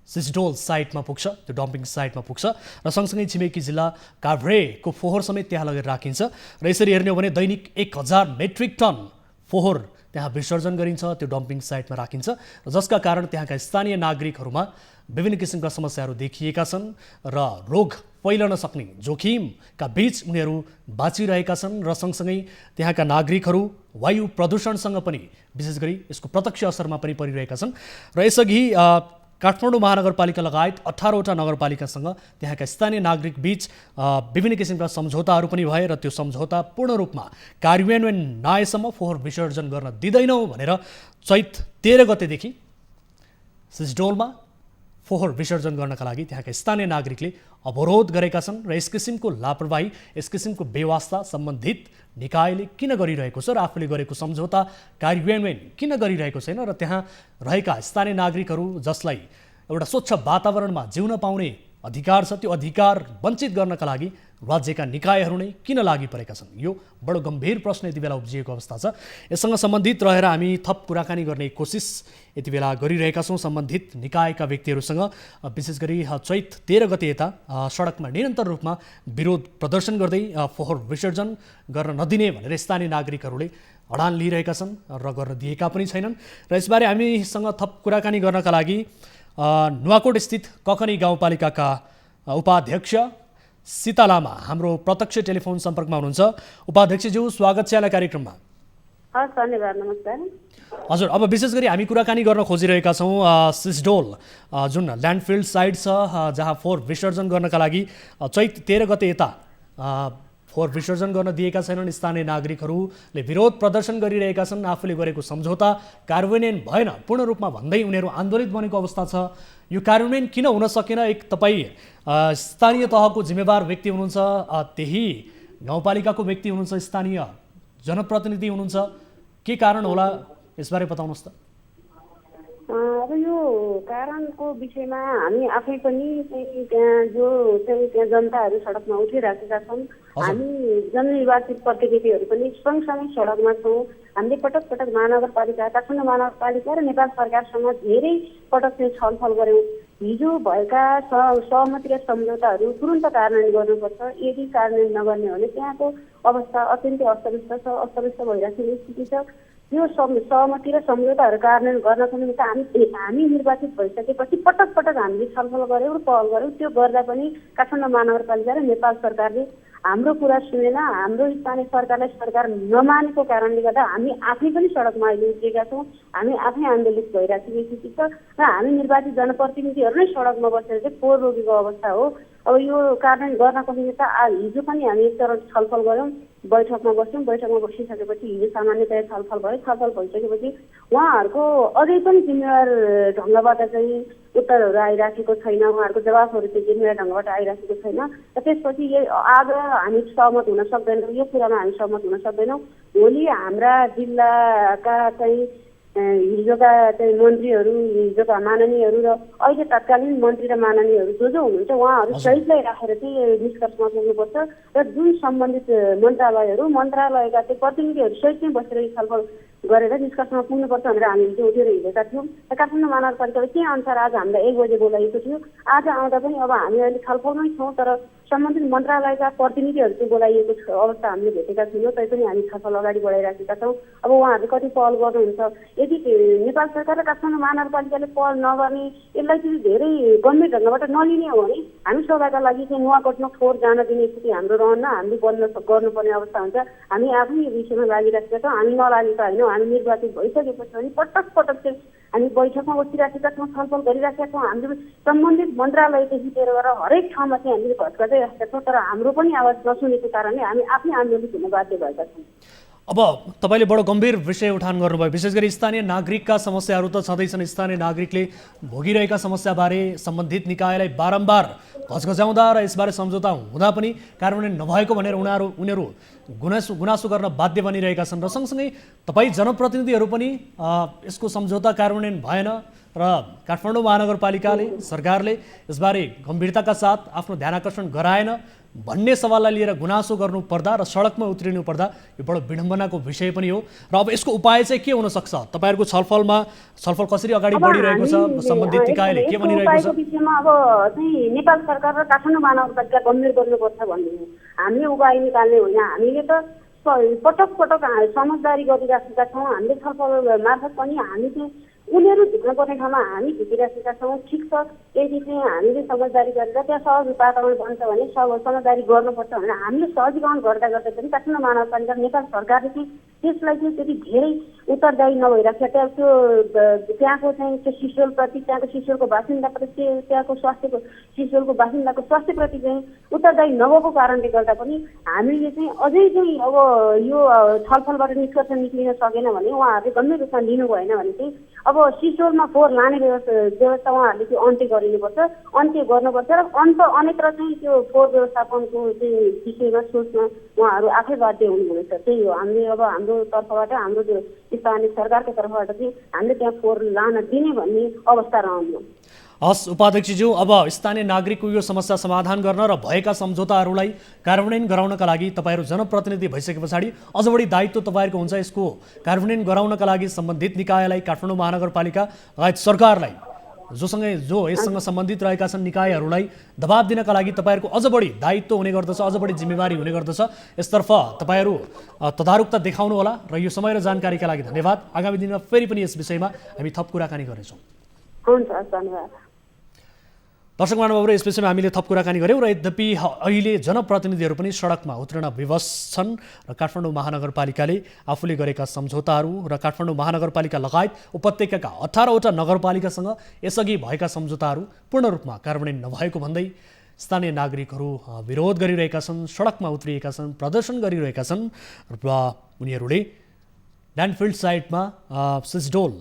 सिस्डोल साइटमा पुग्छ, त्यो डम्पिङ साइटमा पुग्छ र सँगसँगै छिमेकी जिल्ला काभ्रेको फोहोर समेत त्यहाँ लगेर राखिन्छ। र यसरी हेर्ने हो भने दैनिक 1000 मेट्रिक टन फोहोर त्यहाँ विसर्जन गरिन्छ, त्यो डम्पिङ साइटमा राखिन्छ, र जसका कारण त्यहाँका स्थानीय नागरिकहरूमा विभिन्न किसिमका समस्याहरू देखिएका छन् र रोग फैलन सक्ने जोखिमका बीच उनीहरू बाँचिरहेका छन्। र सँगसँगै त्यहाँका नागरिकहरू वायु प्रदूषणसँग पनि विशेष गरी यसको प्रत्यक्ष असरमा पनि परिरहेका छन्। र यसअघि काठमाडौँ महानगरपालिका लगायत 18वटा नगरपालिकासँग त्यहाँका स्थानीय नागरिक बीच विभिन्न किसिमका सम्झौताहरू पनि भए र त्यो सम्झौता पूर्ण रूपमा कार्यान्वयन नआएसम्म फोहोर विसर्जन गर्न दिँदैनौँ भनेर चैत 13 गतेदेखि सिजडोलमा फोहोर विसर्जन गर्नका लागि त्यहाँका स्थानीय नागरिकले अवरोध गरेका छन् र यस किसिमको लापरवाही, यस किसिमको बेवास्ता सम्बन्धित निकायले किन गरिरहेको छ र आफूले गरेको सम्झौता कार्यान्वयन किन गरिरहेको छैन र त्यहाँ रहेका स्थानीय नागरिकहरू जसलाई एउटा स्वच्छ वातावरणमा जिउन पाउने अधिकार छ, त्यो अधिकार वञ्चित गर्नका लागि राज्यका निकायहरू नै किन लागि परेका छन्? यो बडो गम्भीर प्रश्न यति बेला उब्जिएको अवस्था छ। यससँग सम्बन्धित रहेर हामी थप कुराकानी गर्ने कोसिस यति बेला गरिरहेका छौँ सम्बन्धित निकायका व्यक्तिहरूसँग। विशेष गरी चैत 13 गते यता सडकमा निरन्तर रूपमा विरोध प्रदर्शन गर्दै फोहोर विसर्जन गर्न नदिने भनेर स्थानीय नागरिकहरूले अडान लिइरहेका छन् र गर्न दिएका पनि छैनन्। र यसबारे हामीसँग थप कुराकानी गर्नका लागि नुवाकोट स्थित ककनी गाउँपालिकाका उपाध्यक्ष सीता लामा हाम्रो प्रत्यक्ष टेलिफोन सम्पर्कमा हुनुहुन्छ। उपाध्यक्षज्यू, स्वागत छ यहाँलाई कार्यक्रममा। धन्यवाद, नमस्कार। हजुर, अब विशेष गरी हामी कुराकानी गर्न खोजिरहेका छौँ सिजडोल जुन ल्यान्डफिल्ड साइट छ जहाँ फोहोर विसर्जन गर्नका लागि चैत 13 गते यता फोहोर विसर्जन गर्न दिएका छैनन्। स्थानीय नागरिकहरूले विरोध प्रदर्शन गरिरहेका छन्। आफूले गरेको सम्झौता कार्यान्वयन भएन पूर्ण रूपमा भन्दै उनीहरू आन्दोलित बनेको अवस्था छ। यो कार्यान्वयन किन हुन सकेन? एक तपाईँ स्थानीय तहको जिम्मेवार व्यक्ति हुनुहुन्छ, त्यही गाउँपालिकाको व्यक्ति हुनुहुन्छ, स्थानीय जनप्रतिनिधि हुनुहुन्छ, के कारण होला यसबारे बताउनुहोस् त। अब यो कारणको विषयमा हामी आफै पनि त्यहाँ त्यहाँ जनताहरू सडकमा उठिराखेका छौँ। हामी जननिर्वाचित प्रतिनिधिहरू पनि सँगसँगै सडकमा छौँ। हामीले पटक पटक महानगरपालिका, काठमाडौँ महानगरपालिका र नेपाल सरकारसँग धेरै पटक चाहिँ छलफल गऱ्यौँ। हिजो भएका सहमति र सम्झौताहरू तुरन्त कार्यान्वयन गर्नुपर्छ। यदि कार्यान्वयन नगर्ने हो भने त्यहाँको अवस्था अत्यन्तै अस्तव्यस्त भइराखेको स्थिति छ। यो सहमति र सम्झौताहरू कार्यान्वयन गर्नको निम्ति हामी निर्वाचित भइसकेपछि पटक पटक हामीले छलफल गऱ्यौँ र पहल गऱ्यौँ। त्यो गर्दा पनि काठमाडौँ महानगरपालिका र नेपाल सरकारले हाम्रो कुरा सुनेन। हाम्रो स्थानीय सरकारलाई सरकार नमानेको कारणले गर्दा हामी आफै पनि सडकमा अहिले उत्रिएका छौँ। हामी आफै आन्दोलित भइराखेको स्थिति छ र हामी निर्वाचित जनप्रतिनिधिहरू नै सडकमा बसेर चाहिँ फोहोर रोकेको अवस्था हो। अब यो कार्यान्वयन गर्नको निमित्त हिजो पनि हामी एक तरह छलफल गऱ्यौँ, बैठकमा बस्यौँ। बैठकमा बसिसकेपछि हिजो सामान्यतया छलफल भयो। छलफल भइसकेपछि उहाँहरूको अझै पनि जिम्मेवार ढङ्गबाट चाहिँ उत्तरहरू आइराखेको छैन, उहाँहरूको जवाफहरू चाहिँ जिम्मेवार ढङ्गबाट आइराखेको छैन। र त्यसपछि आज हामी सहमत हुन सक्दैनौँ, यो कुरामा हामी सहमत हुन सक्दैनौँ। भोलि हाम्रा जिल्लाका चाहिँ हिजोका चाहिँ मन्त्रीहरू, हिजोका माननीयहरू र अहिले तत्कालीन मन्त्री र माननीयहरू जो हुनुहुन्छ उहाँहरू सहितलाई राखेर चाहिँ निष्कर्षमा पुग्नुपर्छ र जुन सम्बन्धित मन्त्रालयका चाहिँ प्रतिनिधिहरू सहित चाहिँ बसेर छलफल गरेर निष्कर्षमा पुग्नुपर्छ भनेर हामी हिजो उठेर हिँडेका थियौँ। र काठमाडौँ महानगरपालिकाले त्यही अनुसार आज हामीलाई 1 बजे बोलाइएको थियो। आज आउँदा पनि अब हामी अहिले छलफलमै छौँ, तर सम्बन्धित मन्त्रालयका प्रतिनिधिहरू चाहिँ बोलाइएको अवस्था हामीले भेटेका छैनौँ। तैपनि हामी छलफल अगाडि बढाइराखेका छौँ। अब उहाँहरूले कति पहल गर्नुहुन्छ? यदि नेपाल सरकार र काठमाडौँ महानगरपालिकाले पहल नगर्ने, यसलाई चाहिँ धेरै गम्भीर ढङ्गबाट नलिने हो भने हामी सभाका लागि चाहिँ नुवाकोटमा फोहोर जान दिने स्थिति हाम्रो रहन्न। हामीले गर्नुपर्ने अवस्था हुन्छ। हामी आफै यो विषयमा लागिराखेका छौँ। हामी नलागेका होइनौँ। हामी निर्वाचित भइसकेपछि पनि पटक पटक चाहिँ हामी बैठकमा बसिराखेका छौँ, छलफल गरिराखेका छौँ। हामीले सम्बन्धित मन्त्रालयदेखि लिएर गएर हरेक ठाउँमा चाहिँ हामीले भत्काउँदै राखेका छौँ। तर हाम्रो पनि आवाज नसुनेको कारणले हामी आफै आन्दोलित हुन बाध्य भएका छौँ। अब तपाईँले बडो गम्भीर विषय उठान गर्नुभयो। विशेष गरी स्थानीय नागरिकका समस्याहरू त छँदैछन्। स्थानीय नागरिकले भोगिरहेका समस्याबारे सम्बन्धित निकायलाई बारम्बार घचघचाउँदा र यसबारे सम्झौता हुँदा पनि कार्यान्वयन नभएको भनेर उनीहरू गुनासो गर्न बाध्य बनिरहेका छन्। र सँगसँगै तपाईँ जनप्रतिनिधिहरू पनि यसको सम्झौता कार्यान्वयन भएन र काठमाडौँ महानगरपालिकाले, सरकारले यसबारे गम्भीरताका साथ आफ्नो ध्यान आकर्षण गराएन भन्ने सवाललाई लिएर गुनासो गर्नु पर्दा र सडकमा उत्रिनु पर्दा यो बडो विडम्बनाको विषय पनि हो। र अब यसको उपाय चाहिँ के हुन सक्छ? तपाईँहरूको छलफल कसरी अगाडि बढिरहेको छ? सम्बन्धित निकायले के भनिरहेको छ? विषयमा अब चाहिँ नेपाल सरकार र काठमाडौँ महानगरपालिका गम्भीर गर्नुपर्छ भन्ने हो। हामीले उपाय निकाल्ने होइन। हामीले त पटक पटक समझदारी गरिराखेका छौँ। हामीले छलफल मार्फत पनि हामी चाहिँ उनीहरू झुक्नुपर्ने ठाउँमा हामी झुकिराखेका छौँ। ठिक छ, यदि चाहिँ हामीले समझदारी गरेर त्यहाँ सहज वातावरण बन्छ भने समझदारी गर्नुपर्छ भनेर हामीले सहजीकरण गर्दा गर्दै पनि काठमाडौँ महानगरपालिका नेपाल सरकारले चाहिँ त्यसलाई चाहिँ त्यति धेरै उत्तरदायी नभइराखेको त्यहाँको चाहिँ त्यो शिशुलप्रति, त्यहाँको शिशुलको बासिन्दाप्रति, त्यहाँको शिशुलको बासिन्दाको स्वास्थ्यप्रति चाहिँ उत्तरदायी नभएको कारणले गर्दा पनि हामीले चाहिँ अझै चाहिँ अब यो छलफलबाट निष्कर्ष निक्लिन सकेन भने, उहाँहरूले गम्भीर रूपमा लिनु भएन भने चाहिँ अब सिसोलमा फोहोर लाने व्यवस्था उहाँहरूले त्यो अन्त्य गरिनुपर्छ, अन्त्य गर्नुपर्छ र अन्यत्र चाहिँ त्यो फोहोर व्यवस्थापनको चाहिँ विषयमा सोच्न उहाँहरू आफै बाध्य हुनुहुनेछ। त्यही हो, हामीले अब हाम्रो तर्फबाट, हाम्रो त्यो स्थानीय सरकारको तर्फबाट चाहिँ हामीले त्यहाँ फोहोर लान दिने भन्ने अवस्था रहन्न। हस् उपाध्यक्षज्यू, अब स्थानीय नागरिकको यो समस्या समाधान गर्न र भएका सम्झौताहरूलाई कार्यान्वयन गराउनका लागि तपाईँहरू जनप्रतिनिधि भइसके पछाडि अझ बढी दायित्व तपाईँहरूको हुन्छ। यसको कार्यान्वयन गराउनका लागि सम्बन्धित निकायलाई, काठमाडौँ महानगरपालिका लगायत सरकारलाई, जो यससँग सम्बन्धित रहेका छन् निकायहरूलाई दबाब दिनका लागि तपाईँहरूको अझ बढी दायित्व हुने गर्दछ, अझ बढी जिम्मेवारी हुने गर्दछ। यसतर्फ तपाईँहरू तदारुकता देखाउनु होला र यो समय र जानकारीका लागि धन्यवाद। आगामी दिनमा फेरि पनि यस विषयमा हामी थप कुराकानी गर्नेछौँ। हुन्छ, धन्यवाद। दर्शक महानुभावहरू, यस विषयमा हामीले थप कुराकानी गऱ्यौँ र यद्यपि अहिले जनप्रतिनिधिहरू पनि सडकमा उत्रन विवश छन् र काठमाडौँ महानगरपालिकाले आफूले गरेका सम्झौताहरू र काठमाडौँ महानगरपालिका लगायत उपत्यकाका 18वटा नगरपालिकासँग यसअघि भएका सम्झौताहरू पूर्ण रूपमा कार्यान्वयन नभएको भन्दै स्थानीय नागरिकहरू विरोध गरिरहेका छन्, सडकमा उत्रिएका छन्, प्रदर्शन गरिरहेका छन् र उनीहरूले ल्यान्डफिल्ड साइटमा सिसडोल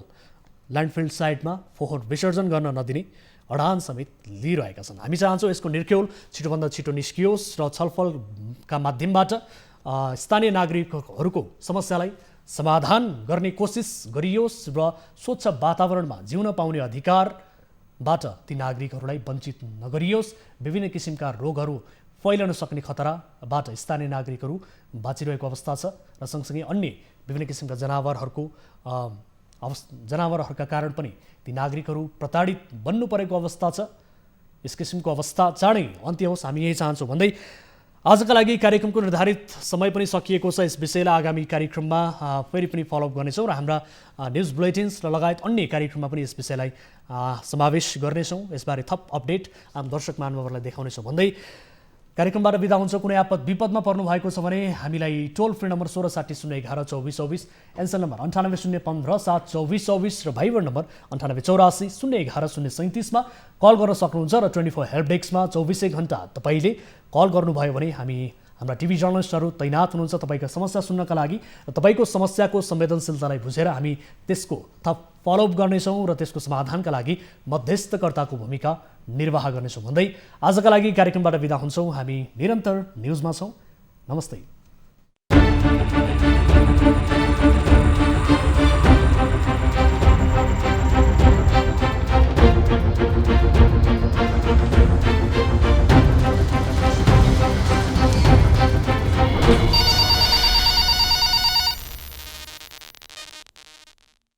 ल्यान्डफिल्ड साइटमा फोहोर विसर्जन गर्न नदिने अडान समेत लिइरहेका छन्। हामी चाहन्छौँ यसको निर्क्यौल छिटोभन्दा छिटो निस्कियोस् र छलफलका माध्यमबाट स्थानीय नागरिकहरूको समस्यालाई समाधान गर्ने कोसिस गरियोस् र स्वच्छ वातावरणमा जिउन पाउने अधिकारबाट ती नागरिकहरूलाई वञ्चित नगरियोस्। विभिन्न किसिमका रोगहरू फैलन सक्ने खतराबाट स्थानीय नागरिकहरू बाँचिरहेको अवस्था छ र सँगसँगै अन्य विभिन्न किसिमका जनावरहरूका कारण पनि ती नागरिकहरू प्रताडित बन्नु परेको अवस्था छ। यस किसिमको अवस्था चाँडै अन्त्य होस्, हामी यही चाहन्छौँ भन्दै आजका लागि कार्यक्रमको निर्धारित समय पनि सकिएको छ। यस विषयलाई आगामी कार्यक्रममा फेरि पनि फलोअप गर्नेछौँ र हाम्रा न्युज बुलेटिन्स र लगायत अन्य कार्यक्रममा पनि यस विषयलाई समावेश गर्नेछौँ। यसबारे थप अपडेट आम दर्शक महानुभावहरूलाई देखाउनेछौँ भन्दै कार्यक्रमबाट बिदा हुन्छ। कुनै आपद विपदमा पर्नु भएको छ भने हामीलाई टोल फ्री नम्बर 1660112424, एनसेल नम्बर 980115 72424 र भाइबर नम्बर 9884011037 मा कल गर्न सक्नुहुन्छ र 24 हेल्प डेस्कमा 24 घण्टा तपाईँले कल गर्नुभयो भने हाम्रा टिभी जर्नलिस्टहरू तैनात हुनुहुन्छ तपाईँका समस्या सुन्नका लागि र तपाईँको समस्याको संवेदनशीलतालाई बुझेर हामी त्यसको थप फलोअप गर्नेछौँ र त्यसको समाधानका लागि मध्यस्थकर्ताको भूमिका निर्वाह गर्नेछौँ भन्दै आजका लागि कार्यक्रमबाट बिदा हुन्छौँ। हामी निरन्तर न्युजमा छौँ। नमस्ते।